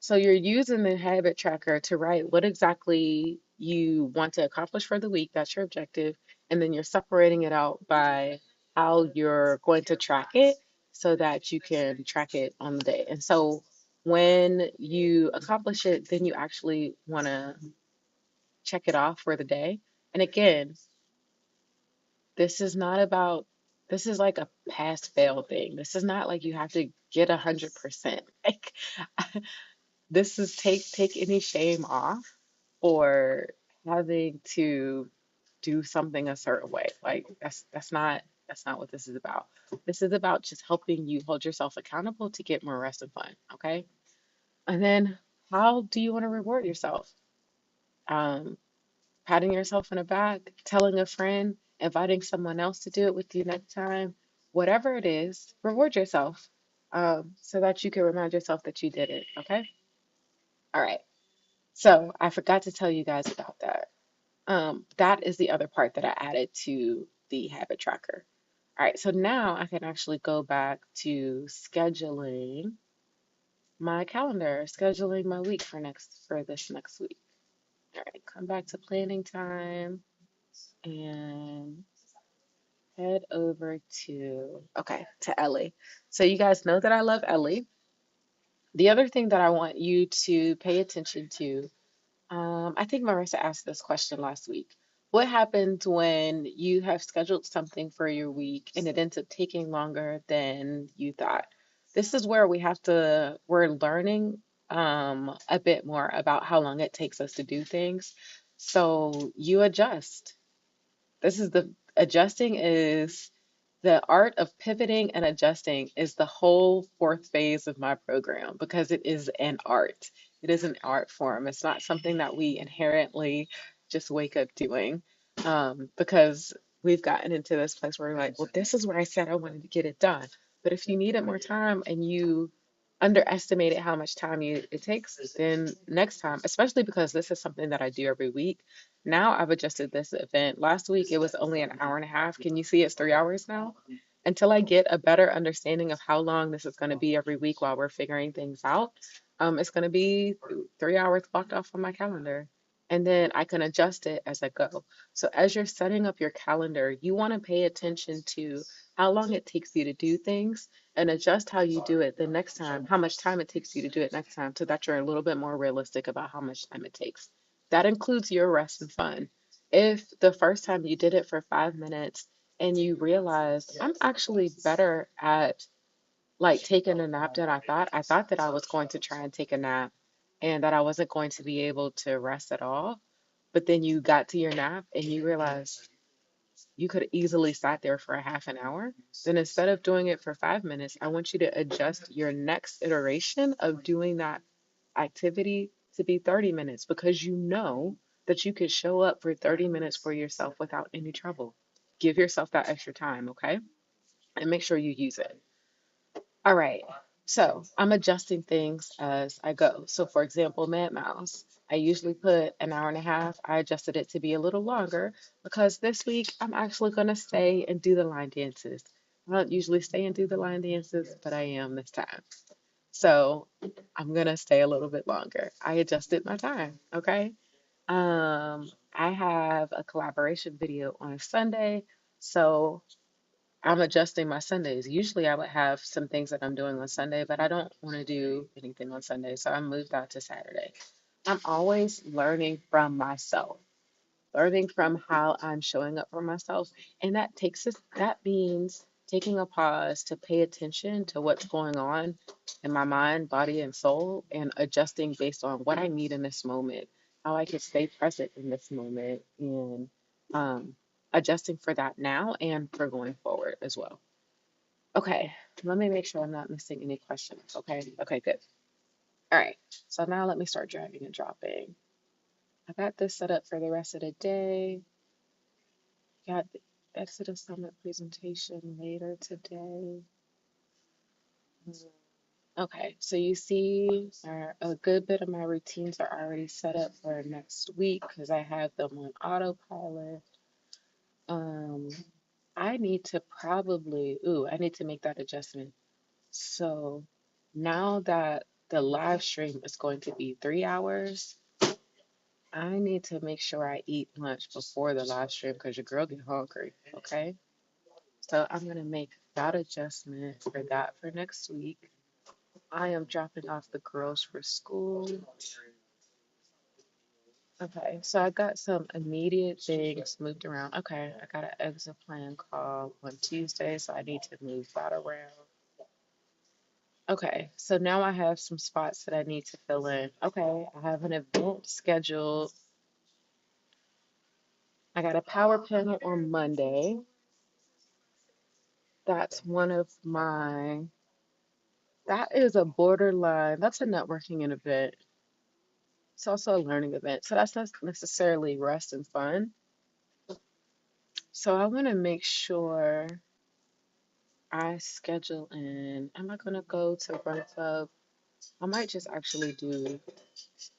So you're using the habit tracker to write what exactly you want to accomplish for the week. That's your objective. And then you're separating it out by how you're going to track it so that you can track it on the day. And so when you accomplish it, then you actually want to check it off for the day. And again, this is not about, this is like a pass fail thing. This is not like you have to get 100%. Like, this is take any shame off or having to do something a certain way. Like that's not what this is about. This is about just helping you hold yourself accountable to get more rest and fun. Okay. And then how do you want to reward yourself? Um, Patting yourself in the back, telling a friend, inviting someone else to do it with you next time, whatever it is, reward yourself so that you can remind yourself that you did it. Okay. All right. So I forgot to tell you guys about that. That is the other part that I added to the habit tracker. All right, so now I can actually go back to scheduling my calendar, scheduling my week for this next week. All right, come back to planning time and head over to Ellie. So you guys know that I love Ellie. The other thing that I want you to pay attention to, I think Marissa asked this question last week. What happens when you have scheduled something for your week and it ends up taking longer than you thought? This is where we're learning a bit more about how long it takes us to do things. So you adjust. This is the adjusting is the art of pivoting and adjusting is the whole fourth phase of my program because it is an art. It is an art form. It's not something that we inherently just wake up doing because we've gotten into this place where we're like, well, this is where I said I wanted to get it done. But if you needed more time and you underestimated how much time it takes, then next time, especially because this is something that I do every week, now I've adjusted this event. Last week it was only an hour and a half. Can you see it's 3 hours now? Until I get a better understanding of how long this is going to be every week while we're figuring things out, it's going to be 3 hours blocked off on my calendar. And then I can adjust it as I go. So as you're setting up your calendar, you want to pay attention to how long it takes you to do things and adjust how you do it the next time, how much time it takes you to do it next time, so that you're a little bit more realistic about how much time it takes. That includes your rest and fun. If the first time you did it for 5 minutes and you realized I'm actually better at like taking a nap than I thought that I was going to try and take a nap and that I wasn't going to be able to rest at all. But then you got to your nap and you realized you could easily sat there for a half an hour. Then instead of doing it for 5 minutes, I want you to adjust your next iteration of doing that activity to be 30 minutes because you know that you could show up for 30 minutes for yourself without any trouble. Give yourself that extra time, okay? And make sure you use it. All right. So I'm adjusting things as I go. So, for example, Mad Mouse, I usually put an hour and a half. I adjusted it to be a little longer because this week I'm actually going to stay and do the line dances. I don't usually stay and do the line dances, but I am this time. So I'm going to stay a little bit longer. I adjusted my time. Okay. I have a collaboration video on Sunday. So I'm adjusting my Sundays. Usually I would have some things that I'm doing on Sunday, but I don't want to do anything on Sunday. So I moved out to Saturday. I'm always learning from myself, learning from how I'm showing up for myself. And that means taking a pause to pay attention to what's going on in my mind, body, and soul, and adjusting based on what I need in this moment, how I can stay present in this moment, and um, adjusting for that now and for going forward as well. Okay, let me make sure I'm not missing any questions. Okay, good. All right, so now let me start dragging and dropping. I got this set up for the rest of the day. Got the Exodus Summit presentation later today. Okay, so you see a good bit of my routines are already set up for next week because I have them on autopilot. Um, I need to make that adjustment. So now that the live stream is going to be 3 hours, I need to make sure I eat lunch before the live stream because your girl get hungry. Okay. So I'm gonna make that adjustment for that for next week. I am dropping off the girls for school. Okay, so I got some immediate things moved around. Okay, I got an exit plan call on Tuesday, so I need to move that around. Okay, so now I have some spots that I need to fill in. Okay, I have an event scheduled. I got a power panel on Monday. That's one of my, that is a borderline, that's a networking and event. It's also a learning event. So that's not necessarily rest and fun. So I want to make sure I schedule in. Am I going to go to Run Club? I might just actually do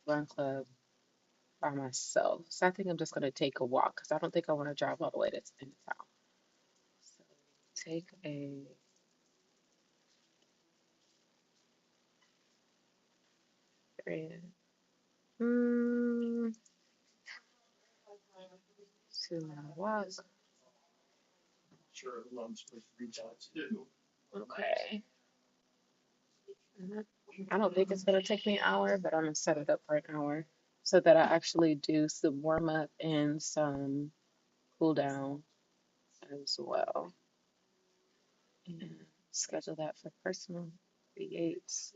Run Club by myself. So I think I'm just going to take a walk because I don't think I want to drive all the way to in town. So take a train. Hmm. to my walk. Okay. I don't think it's gonna take me an hour, but I'm gonna set it up for an hour so that I actually do some warm up and some cool down as well. And schedule that for personal creates.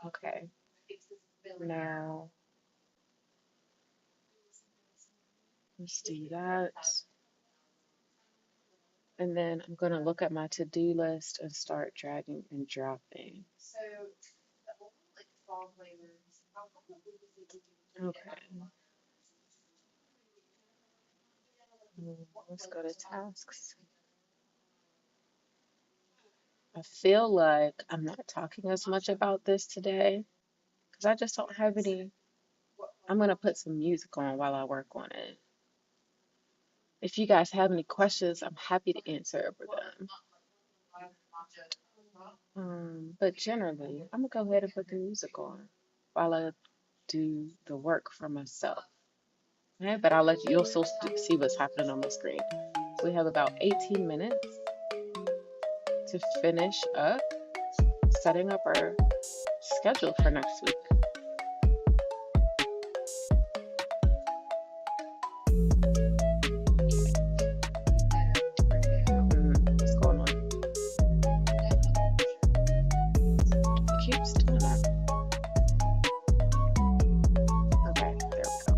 Okay. Now let's do that. And then I'm gonna look at my to-do list and start dragging and dropping. Okay. Let's go to tasks. I feel like I'm not talking as much about this today because I just don't have any. I'm going to put some music on while I work on it. If you guys have any questions, I'm happy to answer over them. But generally, I'm going to go ahead and put the music on while I do the work for myself. Okay, but you'll still see what's happening on my screen. We have about 18 minutes to finish up setting up our schedule for next week. What's going on? It keeps doing that. Okay, there we go.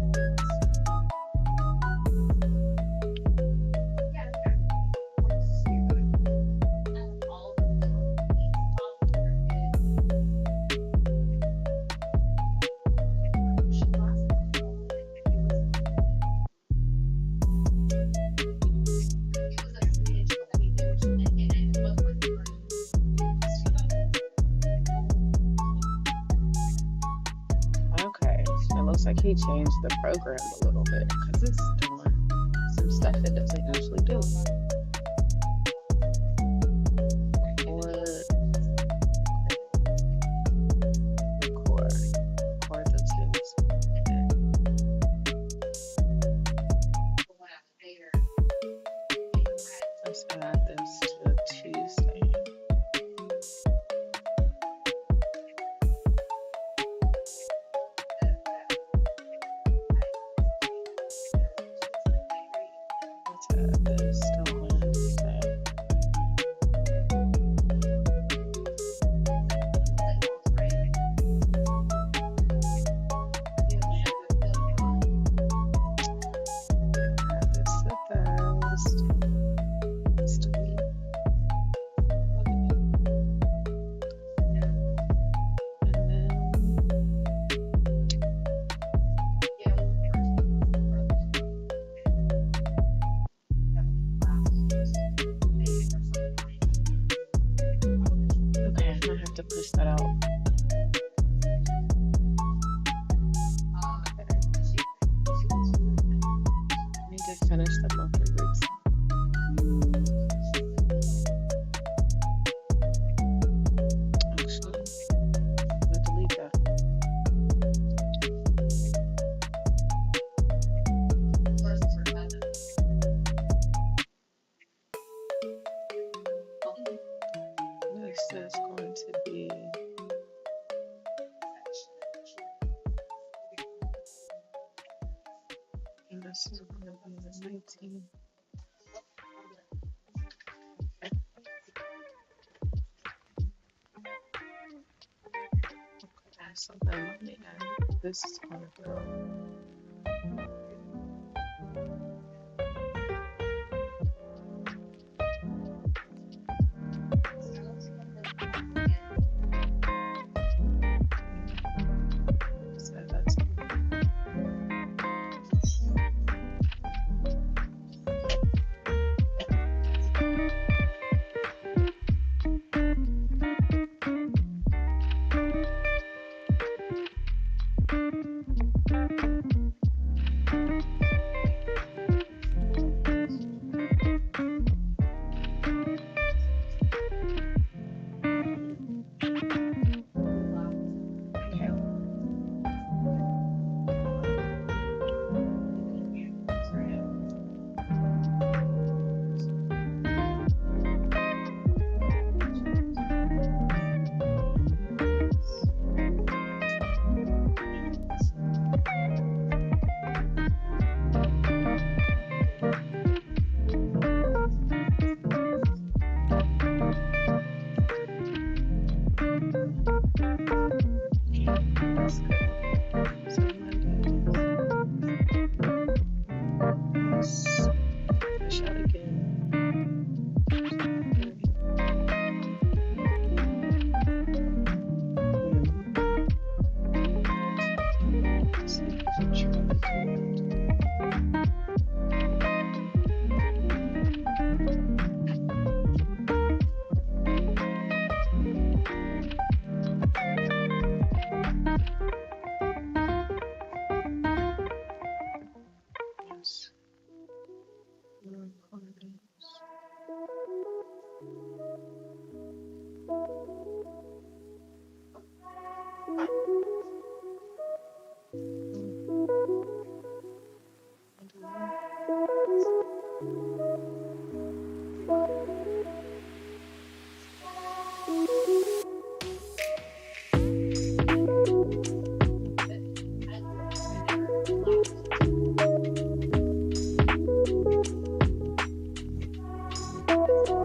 Okay, it looks like he changed the program a little bit because it's doing some stuff it doesn't usually do. Record the tunes. Let's add this to Tuesday. Let's add this to Wednesday. Add this to Thursday. Let's delete. And then okay, I'm gonna have to push that out. I need to finish the monthly routine. Actually, I'm gonna delete that. Next is going to be and this is going to be the 19th. Okay, so then let me add this is going to go. So that's So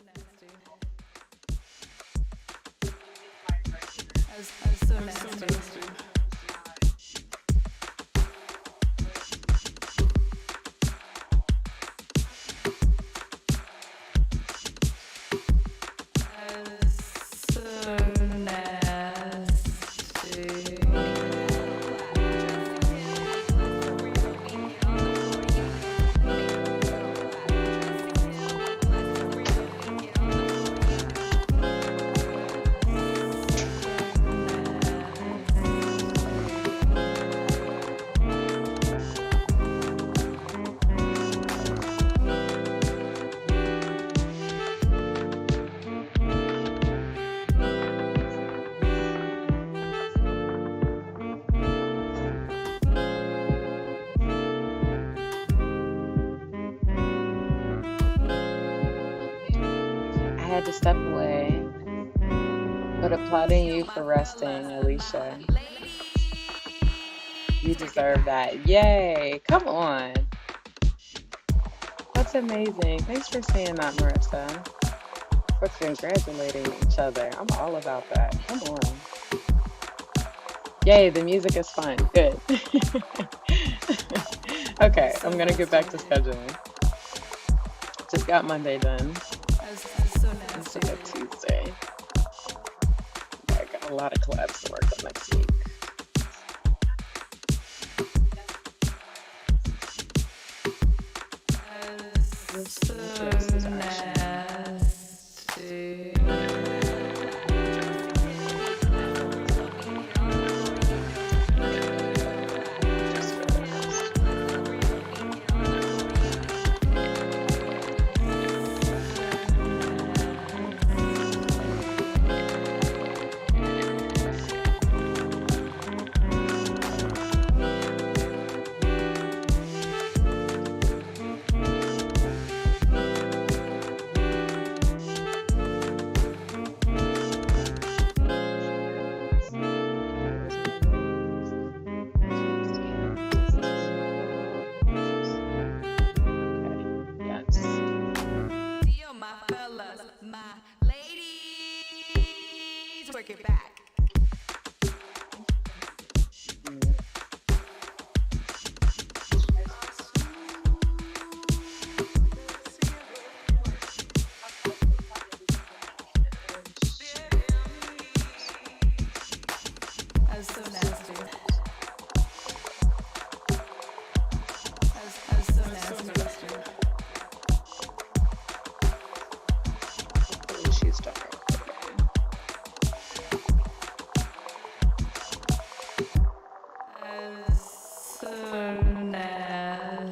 nasty. That's so nasty. That's so nasty. I had to step away, but applauding you for resting, Alicia. You deserve that. Yay! Come on. That's amazing. Thanks for saying that, Marissa. For congratulating each other. I'm all about that. Come on. Yay, the music is fun. Good. Okay, I'm gonna get back to scheduling. Just got Monday done. That's so Let's nasty. look at Tuesday. I got a lot of collabs to work on next week. That's This so address is actually nasty. just for Okay. Yes. Yo, my fellas, my ladies, work it back. Mm. That's so nasty. That's so nasty. Hopefully she's done. That's so nasty.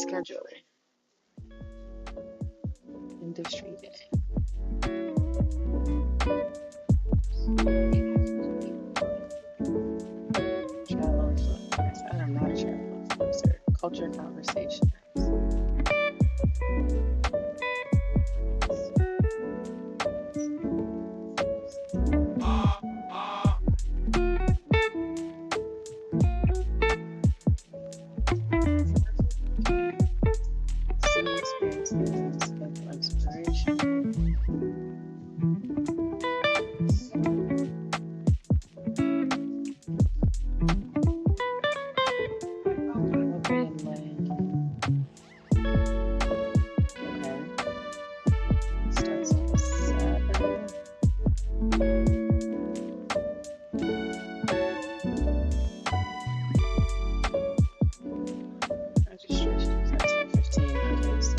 Scheduling. Industry day. Travel influencers. I am not a travel influencer. Culture conversation. See experiences, local inspiration. Okay, and okay. Starts on a Saturday. Registration is at 10:15. Okay, so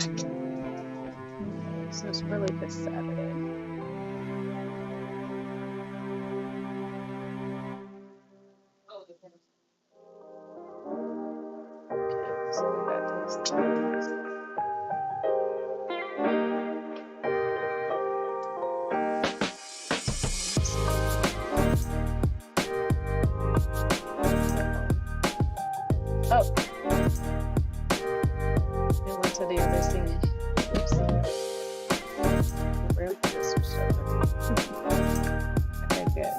Okay, so it's really this Saturday. Okay, so we got those things. Oh, they went to the other scene. Oopsie. Where this was Okay, good.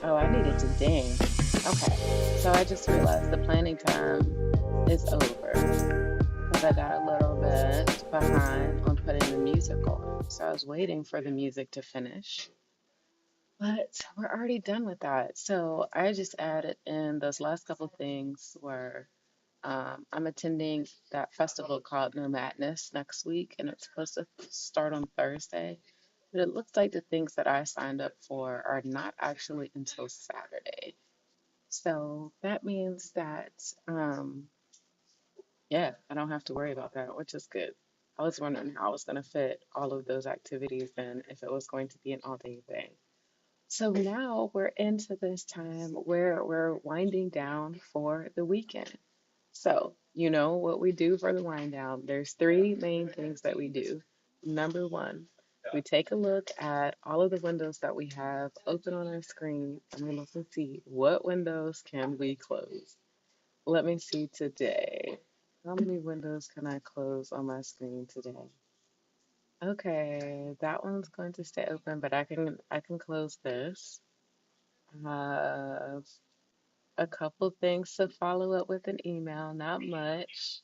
Oh, I needed to ding. Okay, so I just realized the planning time is over because I got a little bit behind on putting the music on. So I was waiting for the music to finish. But we're already done with that. So I just added in those last couple things where I'm attending that festival called No Madness next week, and it's supposed to start on Thursday. But it looks like the things that I signed up for are not actually until Saturday. So that means that, yeah, I don't have to worry about that, which is good. I was wondering how I was going to fit all of those activities in if it was going to be an all-day thing. So now we're into this time where we're winding down for the weekend. So, you know what we do for the wind down. There's three main things that we do. Number one, we take a look at all of the windows that we have open on our screen and we look and see what windows can we close. Let me see today. How many windows can I close on my screen today? Okay, that one's going to stay open, but I can close this. Uh, a couple things to follow up with an email, not much.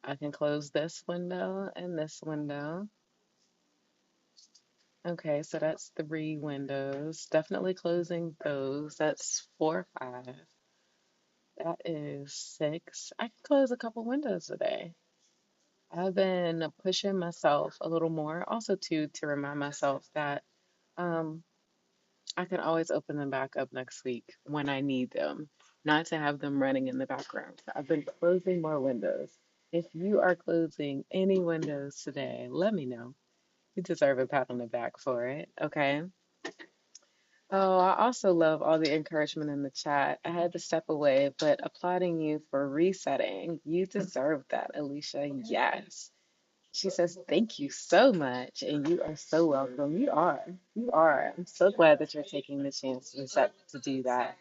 I can close this window and this window. Okay, so that's three windows. Definitely closing those. That's four, five. That is six. I can close a couple windows today. I've been pushing myself a little more, also to remind myself that um, I can always open them back up next week when I need them, not to have them running in the background. So I've been closing more windows. If you are closing any windows today, let me know. You deserve a pat on the back for it, okay? Oh, I also love all the encouragement in the chat. I had to step away, but applauding you for resetting. You deserve that, Alicia. Yes. She says, thank you so much. And you are so welcome. You are. You are. I'm so glad that you're taking the chance to set to do that.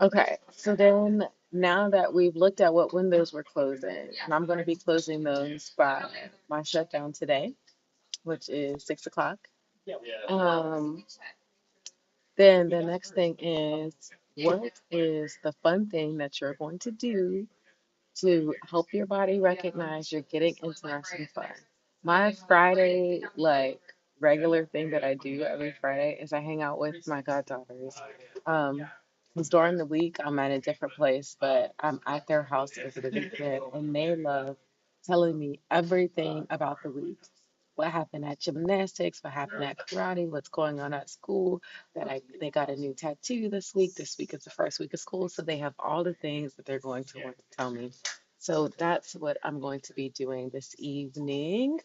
Okay. So then now that we've looked at what windows we're closing, and I'm going to be closing those by my shutdown today, which is 6 o'clock. Um, then the next thing is what is the fun thing that you're going to do to help your body recognize you're getting into some fun. My Friday, like regular thing that I do every Friday is I hang out with my goddaughters. Um, 'Cause during the week I'm at a different place, but I'm at their house over the weekend, and they love telling me everything about the week. What happened at gymnastics, what happened at karate, what's going on at school, that they got a new tattoo this week. This week is the first week of school, so they have all the things that they're going to want to tell me. So that's what I'm going to be doing this evening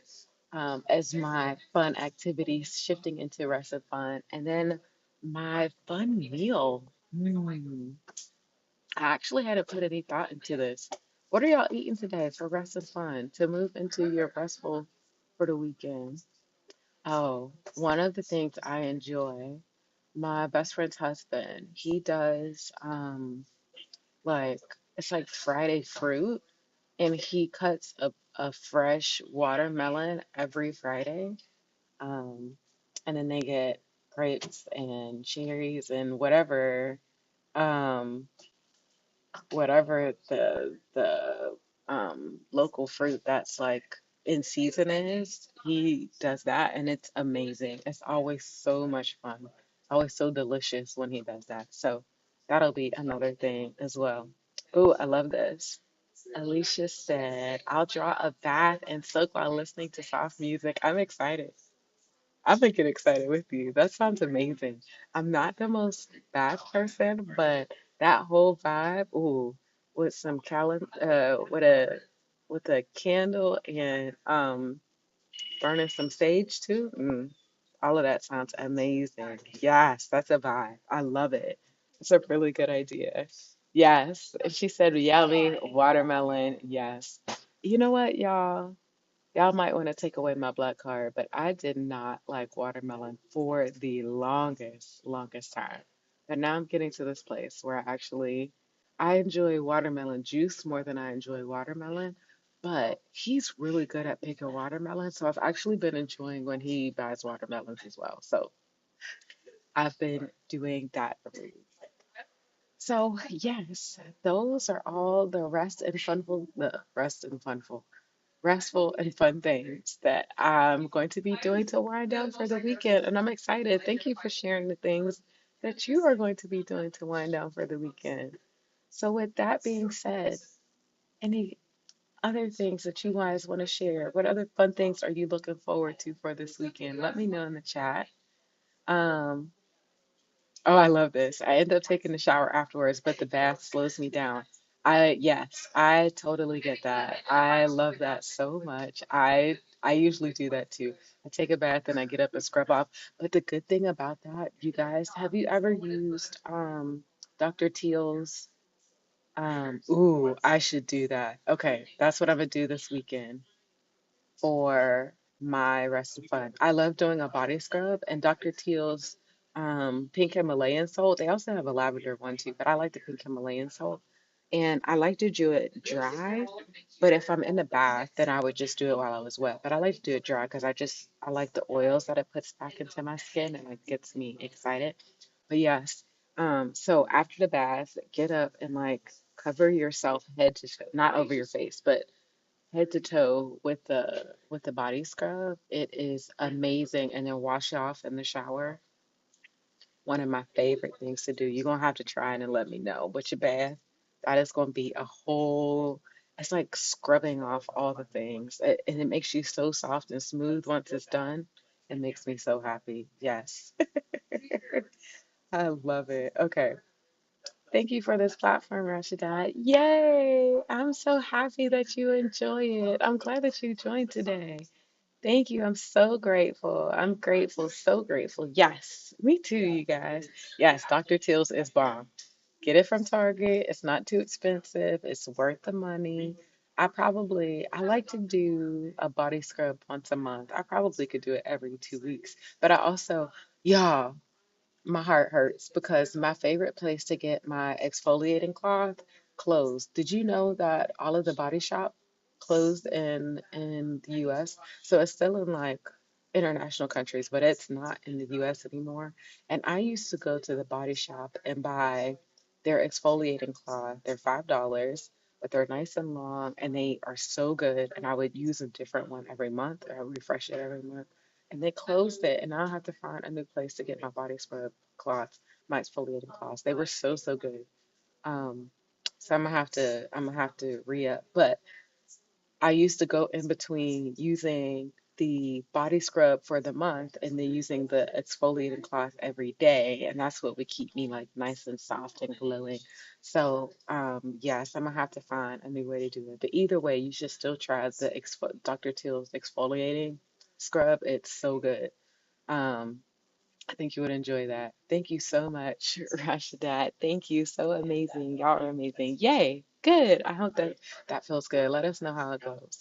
as my fun activities shifting into rest and fun. And then my fun meal. I actually hadn't put any thought into this. What are y'all eating today for rest and fun to move into your restful for the weekend? Oh, one of the things I enjoy, my best friend's husband, he does like it's like Friday fruit, and he cuts a fresh watermelon every Friday. Um, and then they get grapes and cherries and um, whatever the local fruit that's like in season is. He does that, and it's amazing. It's always so much fun. Always so delicious when he does that. So that'll be another thing as well. Oh, I love this. Alicia said, I'll draw a bath and soak while listening to soft music. I'm excited. I'm gonna get excited with you. That sounds amazing. I'm not the most bath person, but that whole vibe, ooh. with some with a candle and burning some sage too. All of that sounds amazing. Yes, that's a vibe. I love it. It's a really good idea. Yes. And she said yummy watermelon. Yes. You know what, y'all? Y'all might want to take away my blood card, but I did not like watermelon for the longest time. But now I'm getting to this place where I enjoy watermelon juice more than I enjoy watermelon. But he's really good at picking watermelon, so I've actually been enjoying when he buys watermelons as well. So I've been doing that. So yes, those are all the restful and fun things that I'm going to be doing to wind down for the weekend. And I'm excited. Thank you for sharing the things that you are going to be doing to wind down for the weekend. So, with that being said, any other things that you guys want to share? What other fun things are you looking forward to for this weekend? Let me know in the chat. Um, Oh, I love this. I end up taking the shower afterwards, but the bath slows me down. Yes, I totally get that. I love that so much. I usually do that too. I take a bath and I get up and scrub off. But the good thing about that, you guys, have you ever used Dr. Teal's ooh, I should do that. Okay, that's what I'm gonna do this weekend for my rest of fun. I love doing a body scrub and Dr. Teal's pink Himalayan salt. They also have a lavender one too, but I like the pink Himalayan salt. And I like to do it dry, but if I'm in the bath, then I would just do it while I was wet. But I like to do it dry because I like the oils that it puts back into my skin and it gets me excited. But yes, so after the bath, get up and like cover yourself head to toe, not over your face, but head to toe with the body scrub. It is amazing, and then wash off in the shower. One of my favorite things to do. You're gonna have to try it and let me know. But your bath, that is gonna be a whole. It's like scrubbing off all the things, and it makes you so soft and smooth once it's done. It makes me so happy. Yes, I love it. Okay. Thank you for this platform, Rashida. Yay! I'm so happy that you enjoy it. I'm glad that you joined today. Thank you. I'm so grateful. I'm grateful, so grateful. Yes, me too, you guys. Yes, Dr. Teal's is bomb. Get it from Target. It's not too expensive. It's worth the money. I like to do a body scrub once a month. I probably could do it every 2 weeks. But I also, y'all, my heart hurts because my favorite place to get my exfoliating cloth closed. Did you know that all of the body shop closed in the US? So it's still in like international countries, but it's not in the US anymore. And I used to go to the body shop and buy their exfoliating cloth. They're $5, but they're nice and long and they are so good. And I would use a different one every month or I would refresh it every month, and they closed it, and I'll have to find a new place to get my body scrub cloths, my exfoliating cloths. They were so good. Um, so I'm gonna have to re-up. But I used to go in between using the body scrub for the month and then using the exfoliating cloth every day, and that's what would keep me like nice and soft and glowing. So yes, I'm gonna have to find a new way to do it. But either way, you should still try the Dr. Teal's exfoliating scrub. It's so good. Um, I think you would enjoy that. Thank you so much, Rashadat. Thank you. So amazing. Y'all are amazing. Yay. Good. I hope that feels good. Let us know how it goes.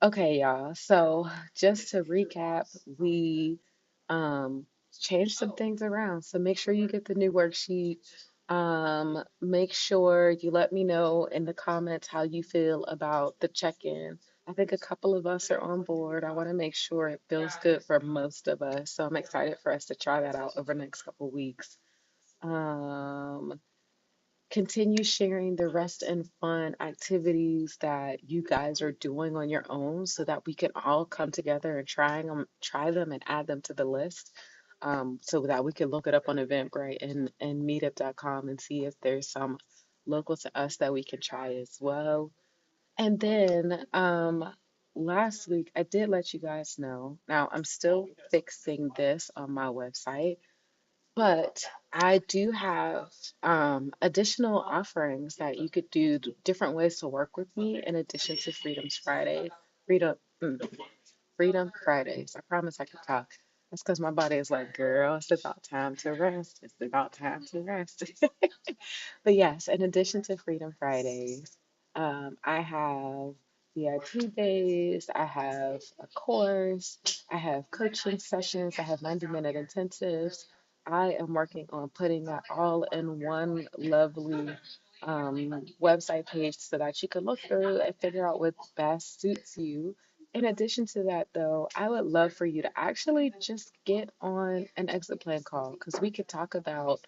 Okay, y'all. So just to recap, we um changed some things around. So make sure you get the new worksheet. Make sure you let me know in the comments how you feel about the check-in. I think a couple of us are on board. I want to make sure it feels good for most of us. So I'm excited for us to try that out over the next couple weeks. Um, Continue sharing the rest and fun activities that you guys are doing on your own so that we can all come together and try them and add them to the list, so that we can look it up on Eventbrite and meetup.com and see if there's some local to us that we can try as well. And then last week I did let you guys know. Now I'm still fixing this on my website, but I do have additional offerings that you could do, different ways to work with me in addition to Freedom's Friday. Freedom, Freedom Fridays. I promise I can talk. That's because my body is like, girl, it's about time to rest. It's about time to rest. But yes, in addition to Freedom Fridays, I have VIP days, I have a course, I have coaching sessions, I have 90-minute intensives. I am working on putting that all in one lovely website page so that you can look through and figure out what best suits you. In addition to that, though, I would love for you to actually just get on an exit plan call because we could talk about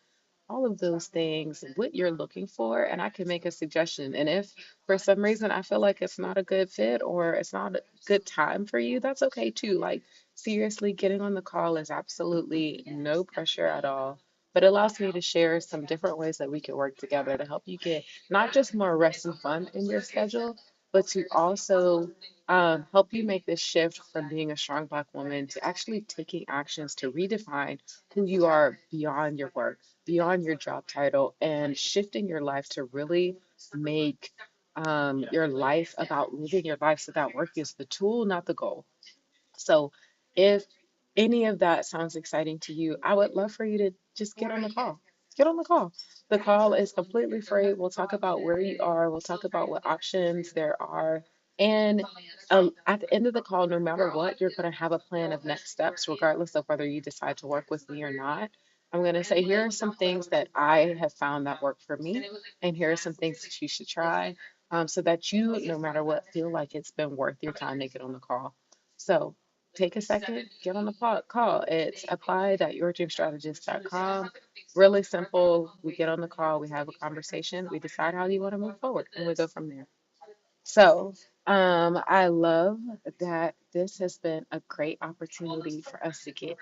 all of those things, what you're looking for, and I can make a suggestion. And if for some reason I feel like it's not a good fit or it's not a good time for you, that's okay too. Like, seriously, getting on the call is absolutely no pressure at all. But it allows me to share some different ways that we can work together to help you get not just more rest and fun in your schedule, but to also help you make this shift from being a strong Black woman to actually taking actions to redefine who you are beyond your work, beyond your job title, and shifting your life to really make your life about living your life so that work is the tool, not the goal. So if any of that sounds exciting to you, I would love for you to just get on the call. Get on the call. The call is completely free. We'll talk about where you are, we'll talk about what options there are. And at the end of the call, no matter what, you're going to have a plan of next steps, regardless of whether you decide to work with me or not. I'm going to say, here are some things that I have found that work for me, and here are some things that you should try so that you, no matter what, feel like it's been worth your time to get on the call. So, take a second, get on the call. It's apply.yourdreamstrategist.com. Really simple. We get on the call, we have a conversation, we decide how you want to move forward, and we go from there. So, I love that this has been a great opportunity for us to get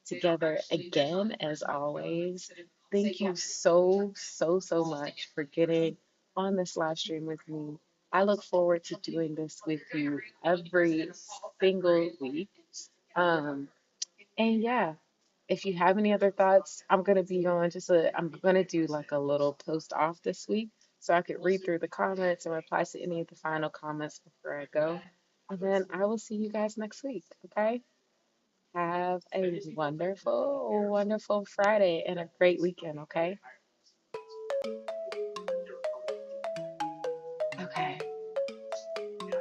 together again, as always. Thank you so, so, so much for getting on this live stream with me. I look forward to doing this with you every single week. Um, and yeah, if you have any other thoughts, I'm gonna be on I'm gonna do like a little post off this week so I could read through the comments and reply to any of the final comments before I go. And then I will see you guys next week, okay? Have a wonderful, wonderful Friday and a great weekend, okay? Okay.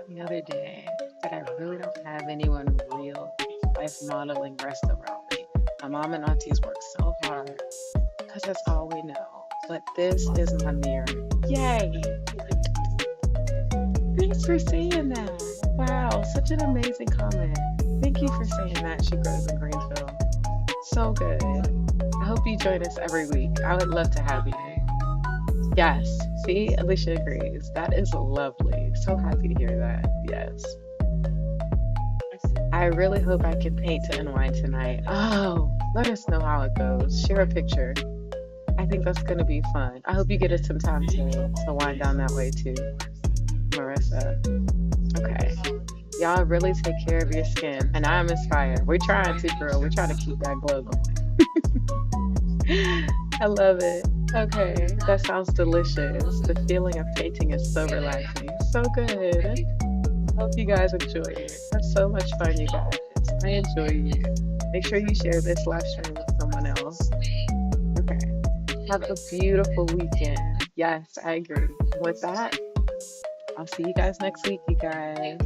The other day that I really don't have anyone real life modeling rest around me. My mom and aunties work so hard because that's all we know. But this is my mirror. Yay! Thanks for saying that. Wow, such an amazing comment. Thank you for saying that. She grows in Greensville. So good. I hope you join us every week. I would love to have you. Yes. See, Alicia agrees. That is lovely. So happy to hear that. Yes. I really hope I can paint to unwind tonight. Oh, let us know how it goes. Share a picture. I think that's going to be fun. I hope you get us some time to wind down that way too, Marissa. Okay. Y'all really take care of your skin, and I'm inspired. We're trying to, girl. We're trying to keep that glow going. I love it. Okay, that sounds delicious. The feeling of painting is so relaxing. So good. Hope you guys enjoy it. That's so much fun, you guys. I enjoy you. Make sure you share this live stream with someone else. Okay. Have a beautiful weekend. Yes, I agree. With that, I'll see you guys next week, you guys.